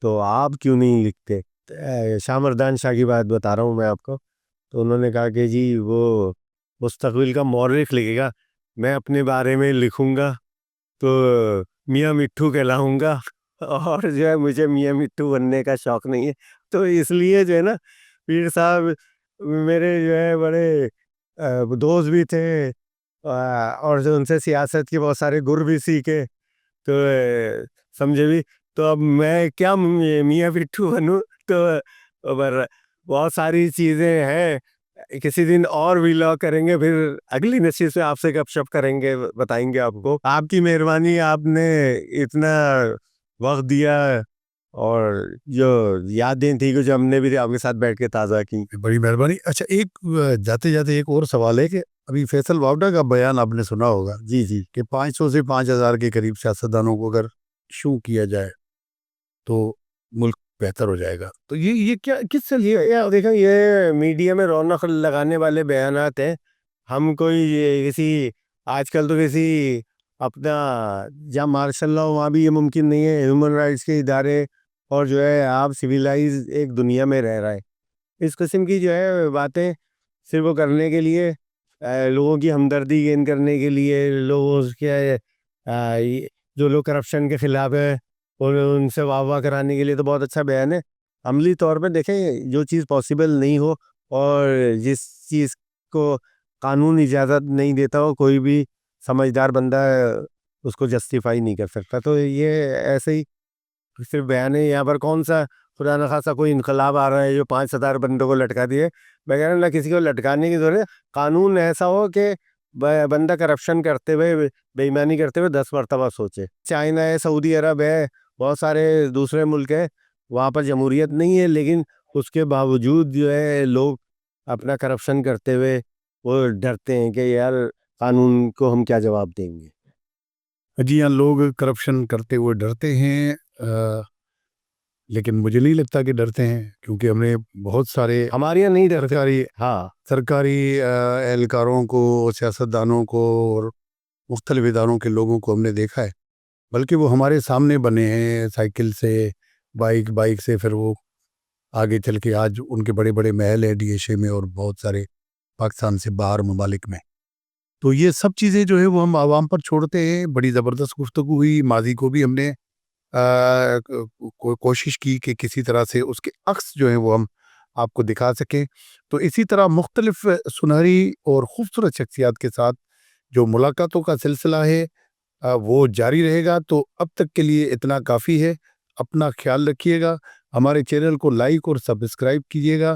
تو آپ کیوں نہیں لکھتے؟ شاہ مردان شاہ کی بات بتا رہا ہوں میں آپ کو۔ تو انہوں نے کہا کہ جی وہ مستقبل کا مورخ لکھے گا، میں اپنے بارے میں لکھوں گا تو میاں مٹھو کہلاؤں گا، اور جو ہے مجھے میاں مٹھو بننے کا شوق نہیں ہے۔ تو اس لیے جو ہے نا پیر صاحب میرے جو ہے بڑے دوست بھی تھے، اور جو ان سے سیاست کے بہت سارے گر بھی سیکھے، تو سمجھے بھی۔ تو اب میں کیا میاں مٹھو بنوں؟ تو بہت ساری چیزیں ہیں، کسی دن اور ویلاگ کریں گے، پھر اگلی نشست سے آپ سے گپ شپ کریں گے، بتائیں گے آپ کو۔ آپ کی مہربانی، آپ نے اتنا وقت دیا اور جو یادیں تھیں کہ جو ہم نے بھی آپ کے ساتھ بیٹھ کے تازہ کی. بڑی مہربانی. اچھا ایک جاتے جاتے ایک اور سوال ہے کہ ابھی فیصل واوڈا کا بیان آپ نے سنا ہوگا جی جی. کہ 500 سے 5000 کے قریب سیاستدانوں کو اگر شو کیا جائے تو ملک بہتر ہو جائے گا. تو یہ کیا کس سے یہ دیکھیں یہ میڈیا میں رونق لگانے والے بیانات ہیں. ہم کوئی کسی آج کل تو کسی اپنا جہاں مارشل لا وہاں بھی یہ ممکن نہیں ہے. ہیومن رائٹس کے ادارے اور جو ہے آپ سویلائز ایک دنیا میں رہ رہا ہے. اس قسم کی جو ہے باتیں صرف وہ کرنے کے لیے لوگوں کی ہمدردی گین کرنے کے لیے لوگوں کے جو لوگ کرپشن کے خلاف ہے اور ان سے واہ واہ کرانے کے لیے تو بہت اچھا بیان ہے. عملی طور پہ دیکھیں جو چیز پاسبل نہیں ہو اور جس چیز کو قانون اجازت نہیں دیتا ہو کوئی بھی سمجھدار بندہ اس کو جسٹیفائی نہیں کر سکتا. تو یہ ایسے ہی صرف بیان ہے. یہاں پر کون سا خدا نخواستہ کوئی انقلاب آ رہا ہے جو 5000 بندوں کو لٹکا دیے. میں کہہ رہا ہوں نہ کسی کو لٹکانے کی ضرورت ہے. قانون ایسا ہو کہ بندہ کرپشن کرتے ہوئے بے ایمانی کرتے ہوئے 10 مرتبہ سوچے. چائنا ہے, سعودی عرب ہے, بہت سارے دوسرے ملک ہیں, وہاں پر جمہوریت نہیں ہے لیکن اس کے باوجود جو ہے لوگ اپنا کرپشن کرتے ہوئے وہ ڈرتے ہیں کہ یار قانون کو ہم کیا جواب دیں گے. جی ہاں, لوگ کرپشن کرتے ہوئے ڈرتے ہیں, لیکن مجھے نہیں لگتا کہ ڈرتے ہیں, کیونکہ ہم نے بہت سارے ہمارے یہاں نہیں ڈرتے. سرکاری اہلکاروں کو, سیاستدانوں کو اور مختلف اداروں کے لوگوں کو ہم نے دیکھا ہے, بلکہ وہ ہمارے سامنے بنے ہیں سائیکل سے, بائک سے, پھر وہ آگے چل کے آج ان کے بڑے بڑے محل ہیں ڈی ایش اے میں اور بہت سارے پاکستان سے باہر ممالک میں. تو یہ سب چیزیں جو ہے وہ ہم عوام پر چھوڑتے ہیں. بڑی زبردست گفتگو ہوئی. ماضی کو بھی ہم نے کوشش کی کہ کسی طرح سے اس کے عکس جو ہیں وہ ہم آپ کو دکھا سکیں. تو اسی طرح مختلف سنہری اور خوبصورت شخصیات کے ساتھ جو ملاقاتوں کا سلسلہ ہے وہ جاری رہے گا. تو اب تک کے لیے اتنا کافی ہے. اپنا خیال رکھیے گا, ہمارے چینل کو لائک اور سبسکرائب کیجیے گا.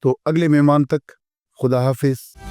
تو اگلے مہمان تک خدا حافظ.